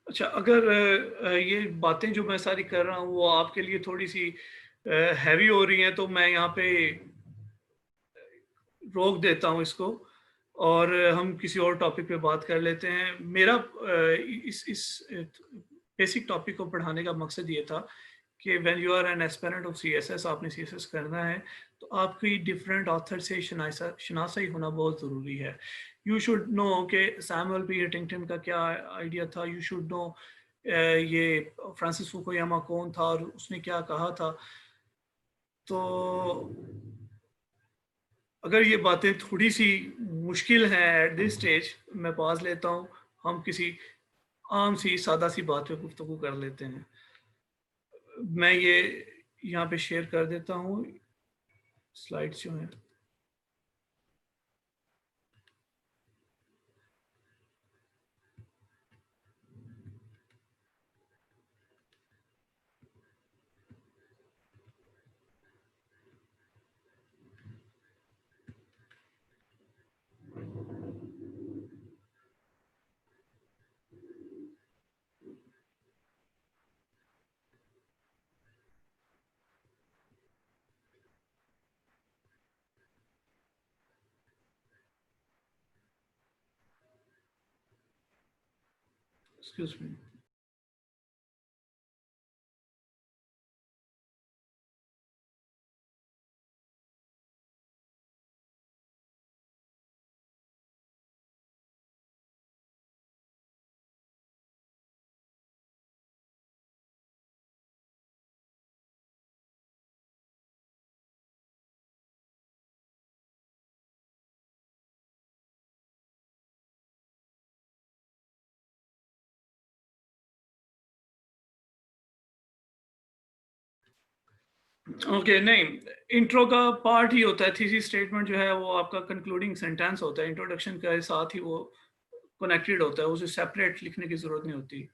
अच्छा, अगर ये बातें जो मैं सारी कर रहा हूँ वो आपके लिए थोड़ी सी हैवी हो रही हैं, तो मैं यहाँ पे रोक देता हूँ इसको, और हम किसी और टॉपिक पे बात कर लेते हैं. मेरा इस बेसिक टॉपिक को पढ़ाने का मकसद ये था कि when you are an aspirant of CSS, आपने सीएसएस करना है, तो आपकी डिफरेंट ऑथर से शनासाई होना बहुत ज़रूरी है. यू शुड नो कि सैमुअल पी हंटिंगटन का क्या आइडिया था. यू शुड नो ये फ्रांसिस फुकुयामा कौन था और उसने क्या कहा था. तो अगर ये बातें थोड़ी सी मुश्किल हैं एट दिस स्टेज, मैं पॉज लेता हूँ, हम किसी आम सी सादा सी बात पे गुफ्तगू कर लेते हैं. मैं ये यहाँ पे शेयर कर देता हूँ स्लाइड्स जो हैं. Excuse me. ओके नहीं, इंट्रो का पार्ट ही होता है, थीसिस स्टेटमेंट जो है वो आपका कंक्लूडिंग सेंटेंस होता है, इंट्रोडक्शन के साथ ही वो कनेक्टेड होता है, उसे सेपरेट लिखने की जरूरत नहीं होती।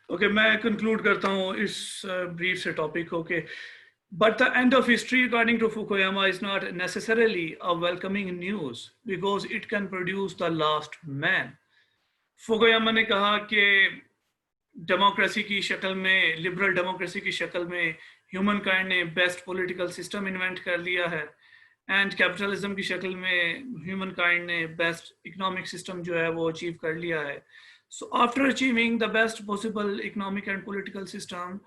ओके, मैं कंक्लूड करता हूँ इस ब्रीफ से टॉपिक को कि but the end of history according to Fukuyama is not necessarily a welcoming news because it can produce the last man. Fukuyama ने कहा कि डेमोक्रेसी की शक्ल में, लिबरल डेमोक्रेसी की शक्ल में ह्यूमन काइंड ने बेस्ट पॉलिटिकल सिस्टम इन्वेंट कर लिया है, एंड कैपिटलिज्म की शक्ल में ह्यूमन काइंड ने बेस्ट इकोनॉमिक सिस्टम जो है वो अचीव कर लिया है। So after achieving the best possible economic and political system,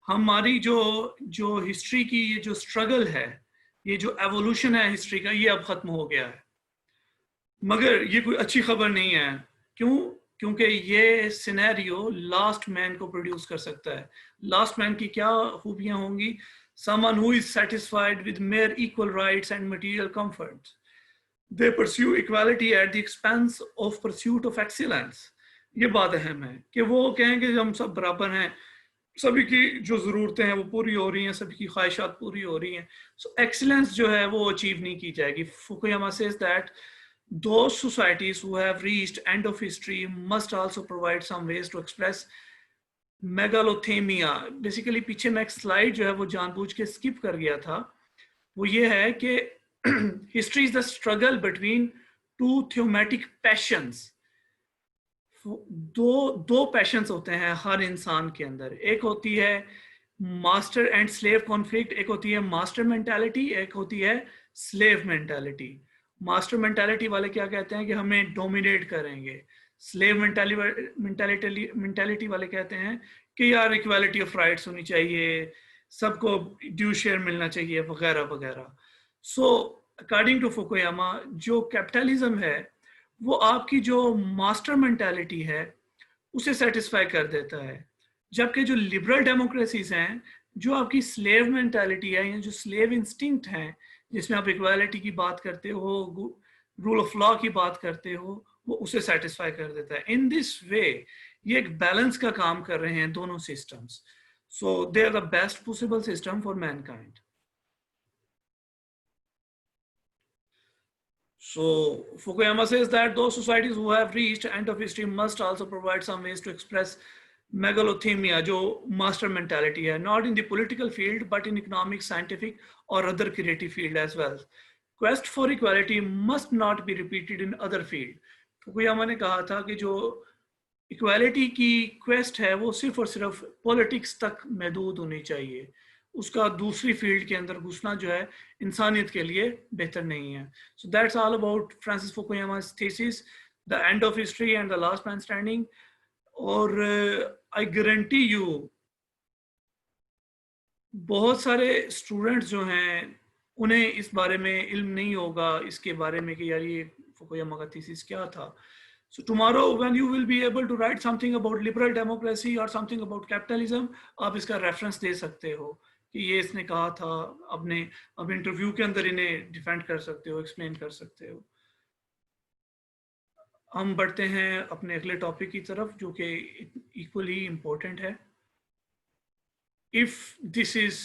हमारी जो हिस्ट्री की ये जो स्ट्रगल है, ये जो एवोल्यूशन है हिस्ट्री का, ये अब खत्म हो गया है। मगर ये कोई अच्छी खबर नहीं है। क्यों? क्योंकि ये सिनेरियो लास्ट मैन को प्रोड्यूस कर सकता है। लास्ट मैन की क्या खूबियां होंगी? Someone who is satisfied with mere equal rights and material comforts. They pursue equality at the expense of pursuit of excellence. ये बात अहम है कि वो कहेंगे हम सब बराबर हैं, सभी की जो ज़रूरतें हैं वो पूरी हो रही हैं, सभी की ख्वाहिशात पूरी हो रही हैं, सो एक्सीलेंस जो है वो अचीव नहीं की जाएगी। Fukuyama says that those societies who have reached end of history must also provide some ways to express megalothymia. Basically पीछे मैं एक स्लाइड जो है वो जानबूझ के स्किप कर गया था, वो ये है कि history is the struggle between two thymotic passions. दो पैशंस होते हैं हर इंसान के अंदर, एक होती है मास्टर एंड स्लेव कॉन्फ्लिक्ट, एक होती है मास्टर मेंटालिटी, एक होती है स्लेव मेंटालिटी। मास्टर मेंटालिटी वाले क्या कहते हैं कि हमें डोमिनेट करेंगे, स्लेव मेंटालिटी वाले कहते हैं कि यार इक्वालिटी ऑफ राइट्स होनी चाहिए, सबको ड्यू शेयर मिलना चाहिए, वगैरह वगैरह। सो अकॉर्डिंग टू फुकुयामा, जो कैपिटलिज्म है वो आपकी जो मास्टर मेंटालिटी है उसे सेटिस्फाई कर देता है, जबकि जो लिबरल डेमोक्रेसीज हैं, जो आपकी स्लेव मेंटालिटी है या जो स्लेव इंस्टिंक्ट है, जिसमें आप इक्वालिटी की बात करते हो, रूल ऑफ लॉ की बात करते हो, वो उसे सेटिस्फाई कर देता है। इन दिस वे ये एक बैलेंस का काम कर रहे हैं दोनों systems. So they are the best possible system for mankind. So Fukuyama says that those societies who have reached end of history must also provide some ways to express megalothemia, जो master mentality है, not in the political field but in economic, scientific or other creative field as well. Quest for equality must not be repeated in other field. Fukuyama ने कहा था कि जो equality की quest है वो सिर्फ और सिर्फ पॉलिटिक्स तक महदूद होनी चाहिए, उसका दूसरी फील्ड के अंदर घुसना जो है इंसानियत के लिए बेहतर नहीं है। So that's all about Francis Fukuyama's thesis, the end of history and the last man standing. और आई गारंटी यू बहुत सारे स्टूडेंट्स जो हैं उन्हें इस बारे में इल्म नहीं होगा, इसके बारे में कि यार ये फुकुयामा का थीसिस क्या था। So tomorrow when you will be able to write something about liberal democracy or something about capitalism, आप इसका रेफरेंस दे सकते हो कि ये इसने कहा था, अपने अब इंटरव्यू के अंदर इन्हें डिफेंड कर सकते हो, एक्सप्लेन कर सकते हो। हम बढ़ते हैं अपने अगले टॉपिक की तरफ जो कि इक्वली इम्पोर्टेंट है। If this is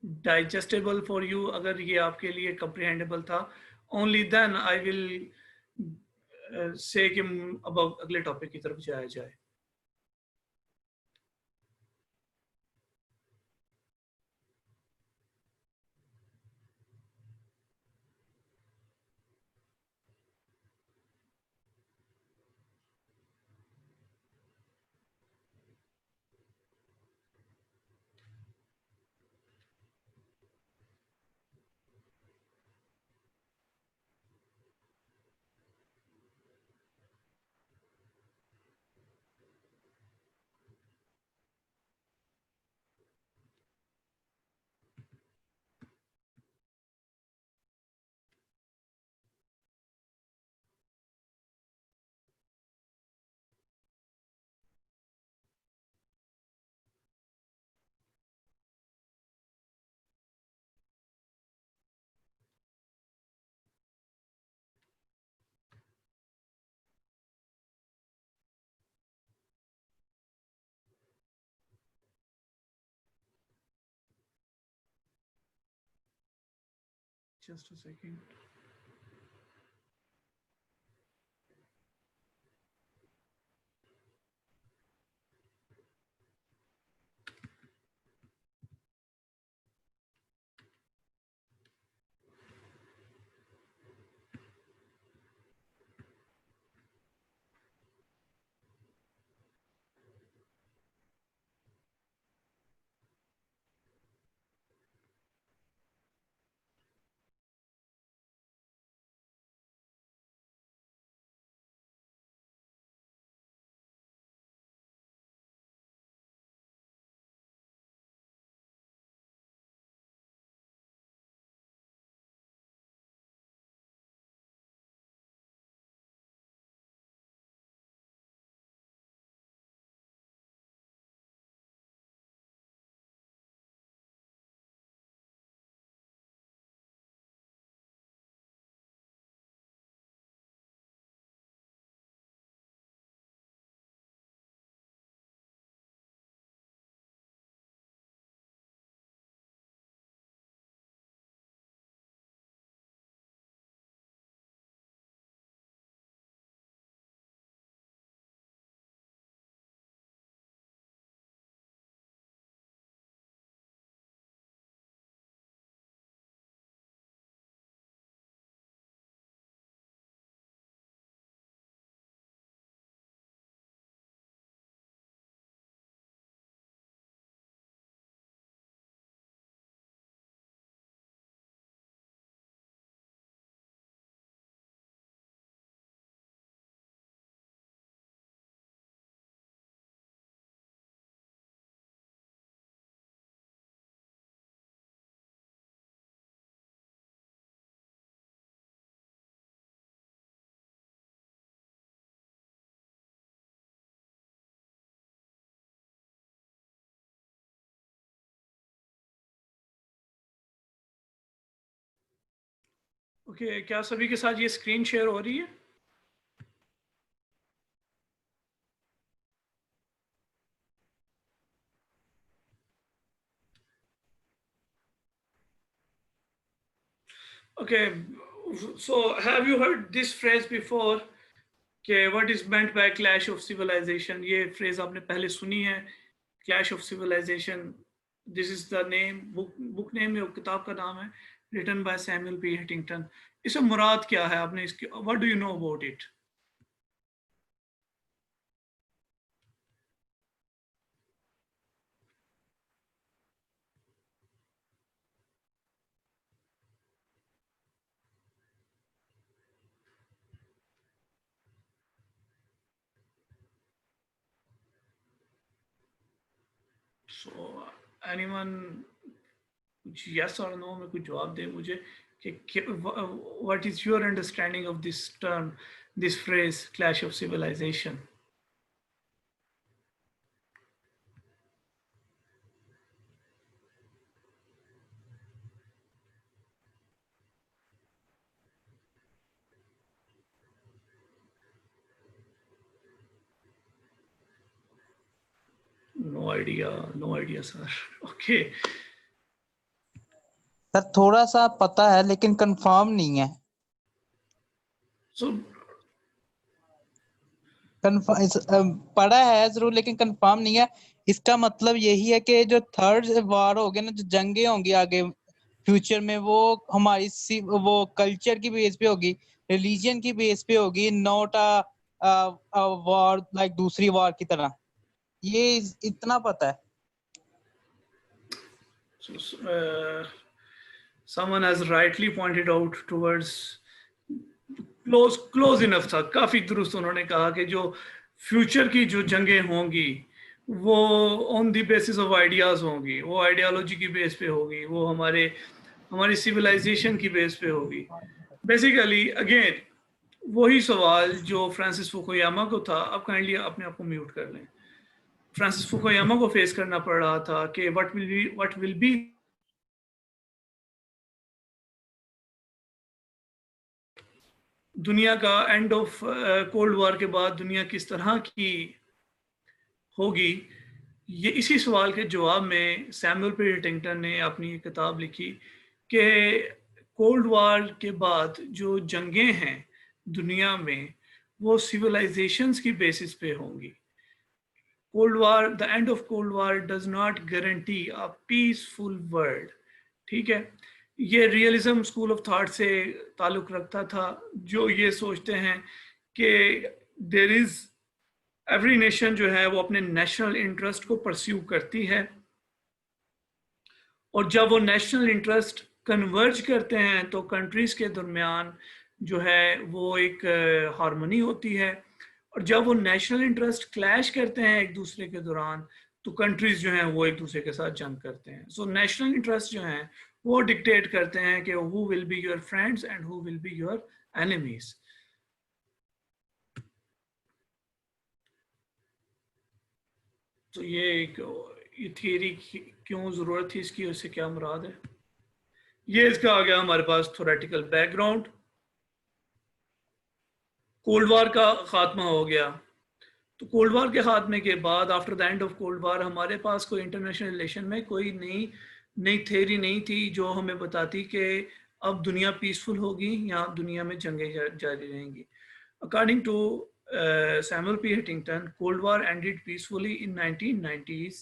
digestible for you, अगर ये आपके लिए comprehensible था, only then I will say कि अब अगले topic की तरफ जाया जाए. Just a second. ओके, क्या सभी के साथ ये स्क्रीन शेयर हो रही है? Okay, so have you heard this phrase before? कि what is meant by clash of civilization? ये phrase आपने पहले सुनी है? Clash of civilization. This is the name, book name है, किताब का नाम है, written by Samuel P. Huntington. इससे मुराद क्या है? आपने इसके what do you know about it? So anyone कुछ yes or no में कुछ जवाब दे मुझे कि what is your understanding of this term, this phrase, clash of civilization? No idea, sir. Okay. Sir थोड़ा सा पता है लेकिन कंफर्म नहीं है। So पढ़ा है जरूर लेकिन कंफर्म नहीं है। इसका मतलब यही है कि जो थर्ड वार होगी ना, जो जंगे होंगी आगे फ्यूचर में, वो हमारी वो कल्चर की बेस पे होगी, रिलीजन की बेस पे होगी, नॉट अ वॉर लाइक दूसरी वॉर की तरह। ये इतना पता है। someone has rightly pointed out towards close enough था, काफी दुरुस्त उन्होंने कहा कि जो फ्यूचर की जो जंगें होंगी वो on the basis of ideas होंगी, वो आइडियोलॉजी की बेस पे होगी, वो हमारी सिविलाइजेशन की बेस पे होगी। बेसिकली अगेन वही सवाल जो फ्रांसिस फुकुयामा को था। अब काइंडली अपने आप को म्यूट कर लें। फ्रांसिस फुकुयामा को फेस करना पड़ रहा था कि व्हाट विल बी दुनिया का एंड ऑफ कोल्ड वॉर के बाद दुनिया किस तरह की होगी। ये इसी सवाल के जवाब में सैमुअल पी हंटिंगटन ने अपनी किताब लिखी कि कोल्ड वॉर के बाद जो जंगें हैं दुनिया में वो सिविलाइजेशंस की बेसिस पे होंगी। Cold war, the end of cold war does not guarantee a peaceful world. ठीक है, ये रियलिज्म स्कूल ऑफ थॉट से ताल्लुक रखता था, जो ये सोचते हैं कि देर इज एवरी नेशन जो है वो अपने नेशनल इंटरेस्ट को परस्यू करती है, और जब वो नेशनल इंटरेस्ट कन्वर्ज करते हैं तो कंट्रीज के दरमियान जो है वो एक हार्मनी होती है, और जब वो नेशनल इंटरेस्ट क्लैश करते हैं एक दूसरे के दौरान तो कंट्रीज जो हैं वो एक दूसरे के साथ जंग करते हैं। सो नेशनल इंटरेस्ट जो हैं वो डिक्टेट करते हैं कि who will be your friends and who will be your enemies. तो ये थियरी क्यों ज़रूरत थी इसकी, उससे क्या मुराद है। ये इसका आ गया हमारे पास थ्योरेटिकल बैकग्राउंड। कोल्ड वॉर का खात्मा हो गया, तो कोल्ड वॉर के खात्मे के बाद after the end of cold war हमारे पास कोई इंटरनेशनल रिलेशन में कोई नई नई थ्योरी नहीं थी जो हमें बताती कि अब दुनिया पीसफुल होगी या दुनिया में जंगें जारी रहेंगी। According to Samuel P Huntington, cold war ended peacefully in 1990s.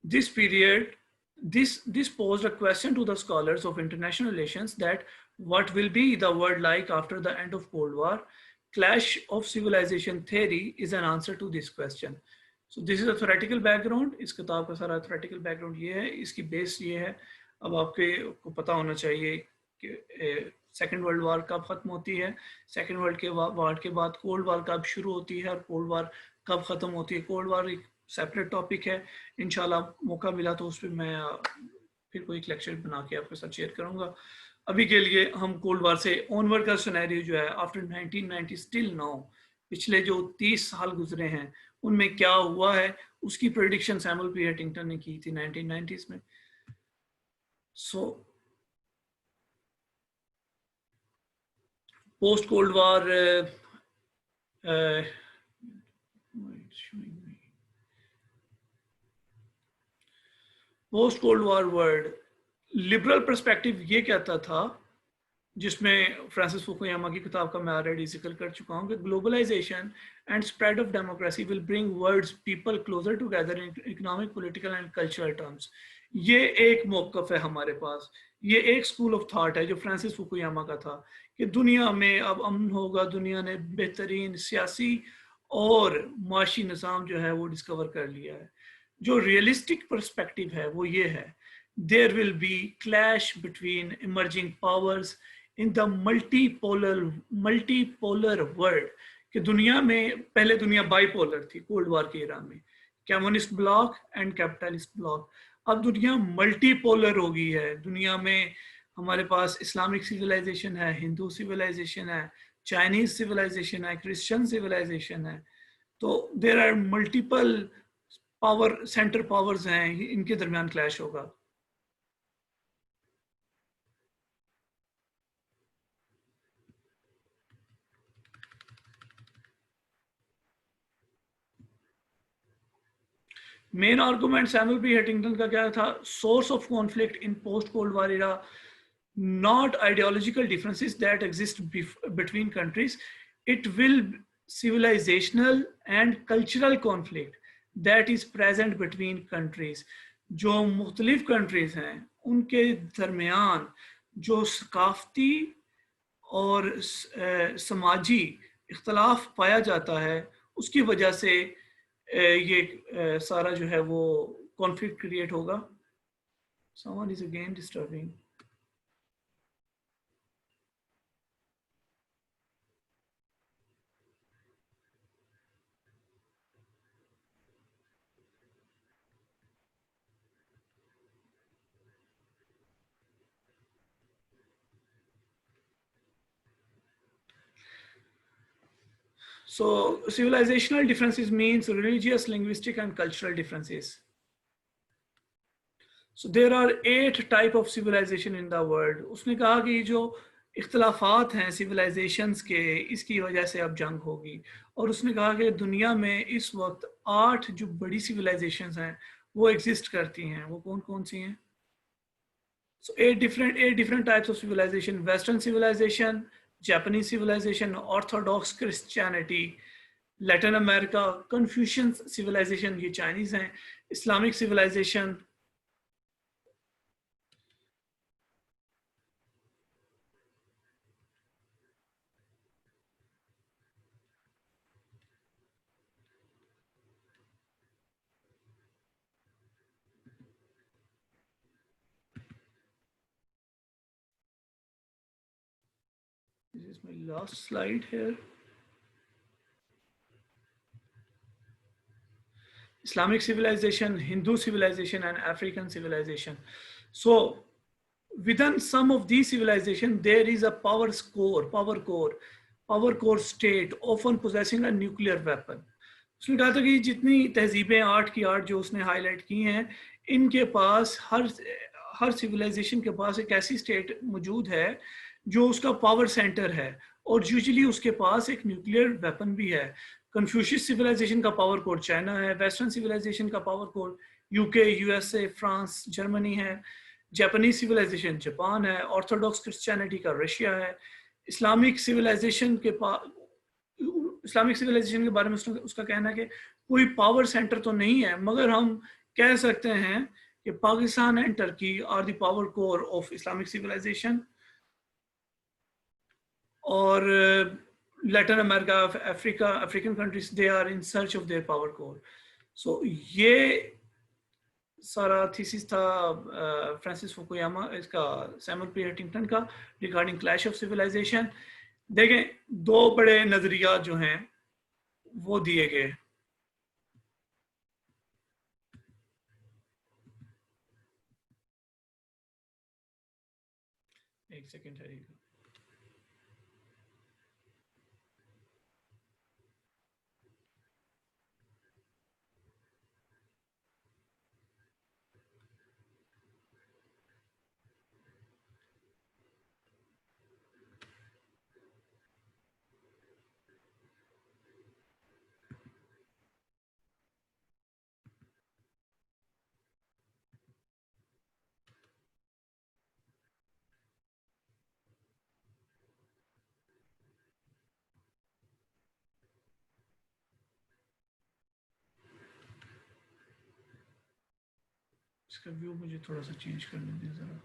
This period, this posed a question to the scholars of international relations that what will be the world like after the end of Cold War? Clash of civilization theory is an answer to this question. So this is a theoretical background. इस किताब का सारा theoretical background ये है, इसकी base ये है। अब आपके को पता होना चाहिए कि सेकेंड वर्ल्ड वॉर कब खत्म होती है, सेकेंड वर्ल्ड के वॉर के बाद कोल्ड वॉर कब शुरू होती है और कोल्ड वॉर कब खत्म होती है। कोल्ड वॉर एक सेपरेट टॉपिक है, इंशाल्लाह मौका मिला तो उस पर मैं फिर कोई एक लेक्चर बना के आपके साथ शेयर करूंगा। अभी के लिए हम कोल्ड वॉर से ऑनवर्ड का सिनेरियो जो है आफ्टर 1990 स्टिल नाउ, पिछले जो 30 साल गुजरे हैं उनमें क्या हुआ है, उसकी प्रेडिक्शन सैमुअल पी हंटिंगटन ने की थी 1990s में। So post cold war post cold war world liberal perspective ये कहता था, जिसमें फ्रांसिस फुकुयामा की किताब का मैं ऑलरेडी जिक्र कर चुका हूँ कि globalisation and spread of democracy will bring world's people closer together in economic, political and cultural terms. ये एक मौकफ है हमारे पास, ये एक स्कूल ऑफ थॉट है जो फ्रांसिस फुकुयामा का था कि दुनिया में अब अमन होगा, दुनिया ने बेहतरीन सियासी और माशी निज़ाम जो है वो डिस्कवर कर लिया है। जो रियलिस्टिक पर्सपेक्टिव है वो ये है, there will be clash between emerging powers in the multipolar world। कि दुनिया में पहले दुनिया बाइपोलर थी कोल्ड वॉर के इरा में, communist bloc and capitalist block. अब दुनिया मल्टीपोलर हो गई है, दुनिया में हमारे पास इस्लामिक सिविलाइजेशन है, हिंदू सिविलाइजेशन है, चाइनीज सिविलाइजेशन है, क्रिश्चियन सिविलाइजेशन है। तो there are multiple power centre powers हैं, इनके दरमियान क्लैश होगा। Main argument Samuel P Huntington का क्या था? Source of conflict in post cold war era, not ideological differences that exist between countries. It will civilizational and cultural conflict that is present between countries. जो मुख्तलिफ countries हैं उनके दरमियान जो सकाफती और समाजी इख्तलाफ पाया जाता है, उसकी वजह से ये सारा जो है वो कॉन्फ्लिक्ट क्रिएट होगा. Someone is again disturbing. So civilizational differences means religious, linguistic, and cultural differences. So there are 8 type of civilization in the world. उसने कहा कि जो इख्तलाफात हैं civilizations के, इसकी वजह से अब जंग होगी. और उसने कहा कि दुनिया में इस वक्त 8 जो बड़ी civilizations हैं वो exist करती हैं. वो कौन कौन सी हैं? So 8 different types of civilization: Western civilization, Japanese civilization, Orthodox Christianity, Latin America, Confucian civilization, ये Chinese हैं, Islamic civilization, this is my last slide here. Islamic civilization, Hindu civilization, and African civilization. So within some of these civilizations, there is a power core state, often possessing a nuclear weapon. उसने कहा था कि जितनी तहजीबें 8 की 8 जो उसने highlight की हैं, इनके पास हर सिविलाइजेशन के पास एक ऐसी स्टेट मौजूद है जो उसका पावर सेंटर है, और यूजुअली उसके पास एक न्यूक्लियर वेपन भी है. कन्फ्यूशियस सिविलाइजेशन का पावर कोड चाइना है, वेस्टर्न सिविलाइजेशन का power code UK, USA, France, Germany है, जापानीज सिविलाइजेशन जापान है, ऑर्थोडॉक्स क्रिश्चियनिटी का रशिया है. इस्लामिक सिविलाइजेशन के बारे में उसका कहना है कि कोई पावर सेंटर तो नहीं है, मगर हम कह सकते हैं कि Pakistan and Turkey are the power core of Islamic civilization. और Latin America, African countries, they are in search of their power core. So ये सारा थीसिस था फ्रांसिस फुकुयामा, इसका सैमुअल पी हंटिंगटन का, रिगार्डिंग क्लैश ऑफ सिविलाइजेशन. देखें, 2 बड़े नजरिया जो हैं वो दिए गए. एक सेकेंड है. इसका व्यू मुझे थोड़ा सा चेंज करने दें जरा.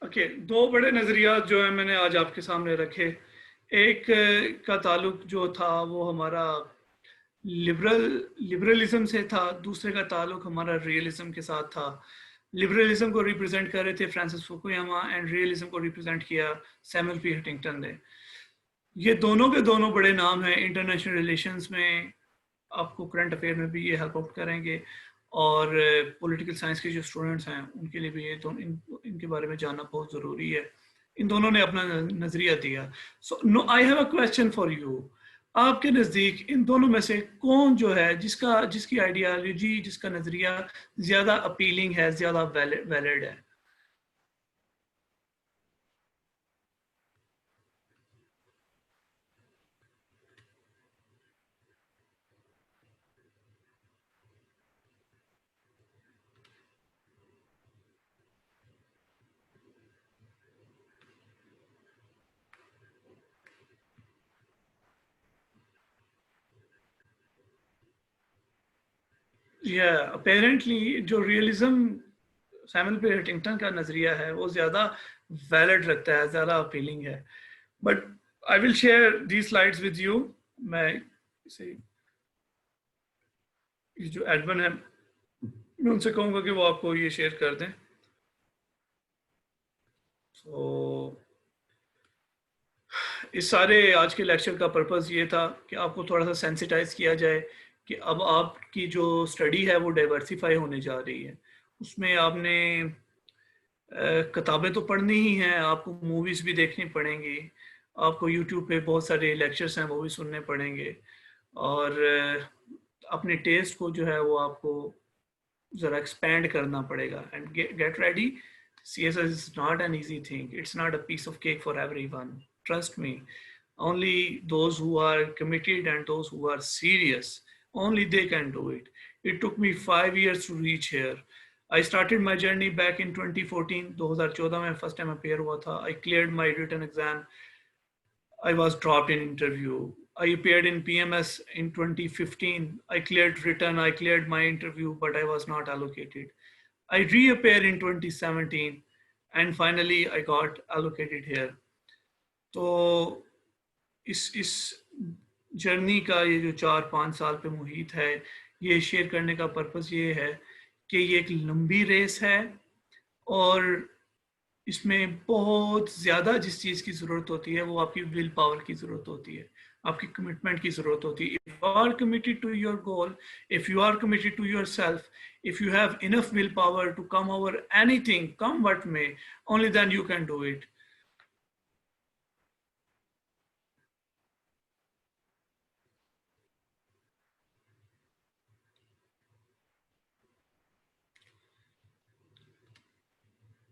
ओके, 2 बड़े नजरिया जो है मैंने आज आपके सामने रखे. एक का ताल्लुक जो था वो हमारा लिबरलिज्म से था, दूसरे का ताल्लुक हमारा रियलिज्म के साथ था. लिबरलिज्म को रिप्रेजेंट कर रहे थे फ्रांसिस फुकुयामा एंड रियलिज्म को रिप्रेजेंट किया सैमुअल पी हंटिंगटन ने. ये दोनों के दोनों बड़े नाम हैं इंटरनेशनल रिलेशंस में. आपको करंट अफेयर में भी ये हेल्प आउट करेंगे, और पॉलिटिकल साइंस के जो स्टूडेंट्स हैं उनके लिए भी ये तो इनके बारे में जानना बहुत ज़रूरी है. इन दोनों ने अपना नजरिया दिया। So no, I have a question for you. आपके नज़दीक इन दोनों में से कौन जो है जिसकी आइडियालॉजी, जिसका नजरिया ज्यादा अपीलिंग है, ज्यादा वैलिड है? या अपेरेंटली जो रियलिज्म सैमुअल पे हंटिंगटन का नजरिया है वो ज्यादा वैलिड लगता है, ज्यादा अपीलिंग है। But I will share the slides with you. मैं इसे, ये जो एडमिन है, मैं उनसे कहूंगा कि वो आपको ये शेयर कर दें। तो इस सारे आज के लेक्चर का पर्पस ये था कि आपको थोड़ा सा सेंसिटाइज किया जाए कि अब आपकी जो स्टडी है वो डाइवर्सिफाई होने जा रही है। उसमें आपने किताबें तो पढ़नी ही हैं, आपको मूवीज़ भी देखनी पड़ेंगी, आपको यूट्यूब पे बहुत सारे लेक्चर्स हैं वो भी सुनने पड़ेंगे, और अपने टेस्ट को जो है वो आपको ज़रा एक्सपैंड करना पड़ेगा। And get ready, CSS is not an easy thing. It's not a piece of cake for everyone. Trust me. Only those who are committed and those who are serious, only they can do it. It took me 5 years to reach here. I started my journey back in 2014. 2014 में first time appear हुआ था. I cleared my written exam. I was dropped in interview. I appeared in PMS in 2015. I cleared written, I cleared my interview, but I was not allocated. I reappeared in 2017 and finally I got allocated here. तो इस journey का ये जो 4-5 साल पे मुहित है, ये share करने का पर्पस ये है कि ये एक लंबी रेस है और इसमें बहुत ज़्यादा जिस चीज़ की ज़रूरत होती है वो आपकी विल पावर की ज़रूरत होती है, आपकी कमिटमेंट की ज़रूरत होती है। If you are committed to your goal, if you are committed to your self, if you have enough willpower to come over anything, come what may, only then you can do it.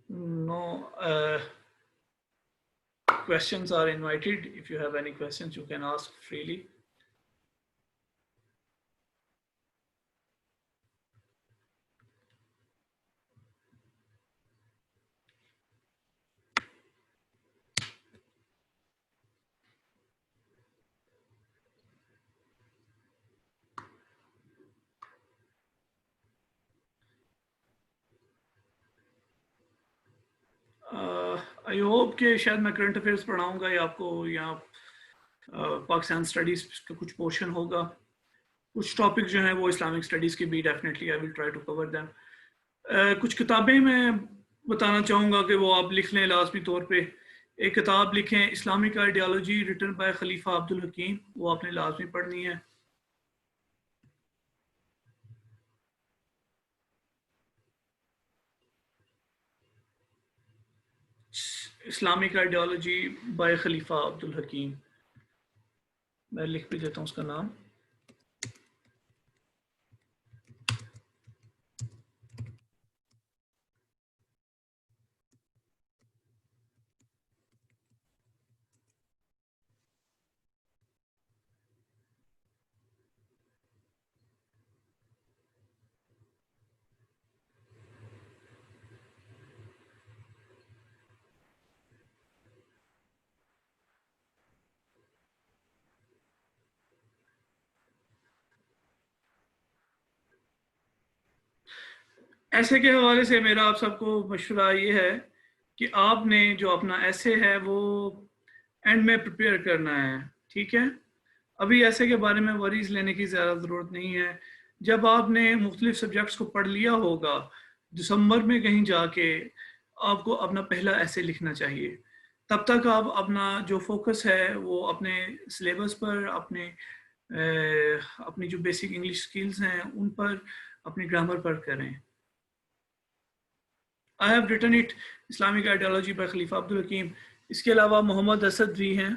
No questions are invited. If you have any questions, you can ask freely. I hope कि शायद मैं current affairs पढ़ाऊंगा या आपको यहाँ Pakistan studies का कुछ portion होगा। कुछ टॉपिक जो हैं वो इस्लामिक स्टडीज़ के भी definitely I will try to cover them. कुछ किताबें मैं बताना चाहूँगा कि वो आप लिख लें लाजमी तौर पे। एक किताब लिखें, इस्लामिक आइडियालॉजी, रिटन बाय खलीफा अब्दुल हकीम, वो आपने लाजमी पढ़नी है। इस्लामिक आइडियोलॉजी बाय खलीफा अब्दुल हकीम, मैं लिख भी देता हूँ उसका नाम। ऐसे के हवाले से मेरा आप सबको मशवरा ये है कि आपने जो अपना ऐसे है वो एंड में प्रिपेयर करना है, ठीक है। अभी ऐसे के बारे में वरीज लेने की ज़्यादा ज़रूरत नहीं है। जब आपने मुख्तलिफ सब्जेक्ट्स को पढ़ लिया होगा, दिसंबर में कहीं जाके आपको अपना पहला ऐसे लिखना चाहिए। तब तक आप अपना जो फोकस है वो अपने सिलेबस पर, अपनी जो बेसिक इंग्लिश स्किल्स हैं उन पर, अपनी ग्रामर पर करें। I have written it, Islamic Ideology by Khalifa Abdul Hakim. इसके अलावा मोहम्मद असद भी हैं।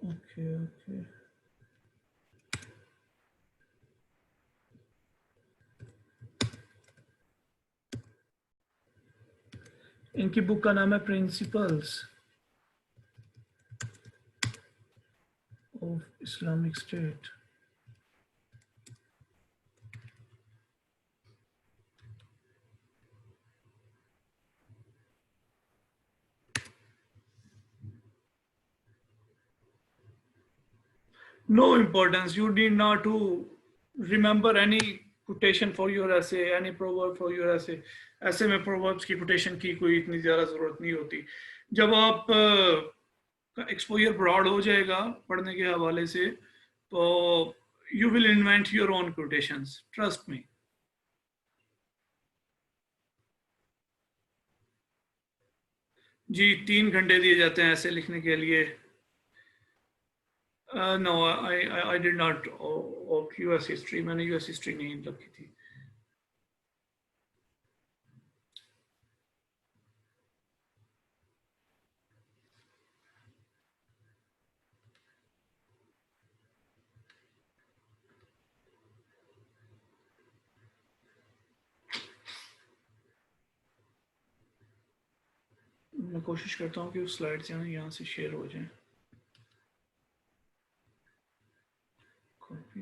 ओके ओके, इनकी बुक का नाम है principles of Islamic state. No importance. You need not to remember any quotation for your essay, any proverb for your essay. ऐसे में proverbs की quotation की कोई इतनी ज़्यादा ज़रूरत नहीं होती। जब आप exposure broad हो जाएगा पढ़ने के हवाले से, तो you will invent your own quotations. Trust me. जी 3 घंटे दिए जाते हैं ऐसे लिखने के लिए। No, I did not of US history. मैंने US history नहीं रखी थी। मैं कोशिश करता हूँ कि उस स्लाइड्स यहाँ से शेयर हो जाएं। कॉपी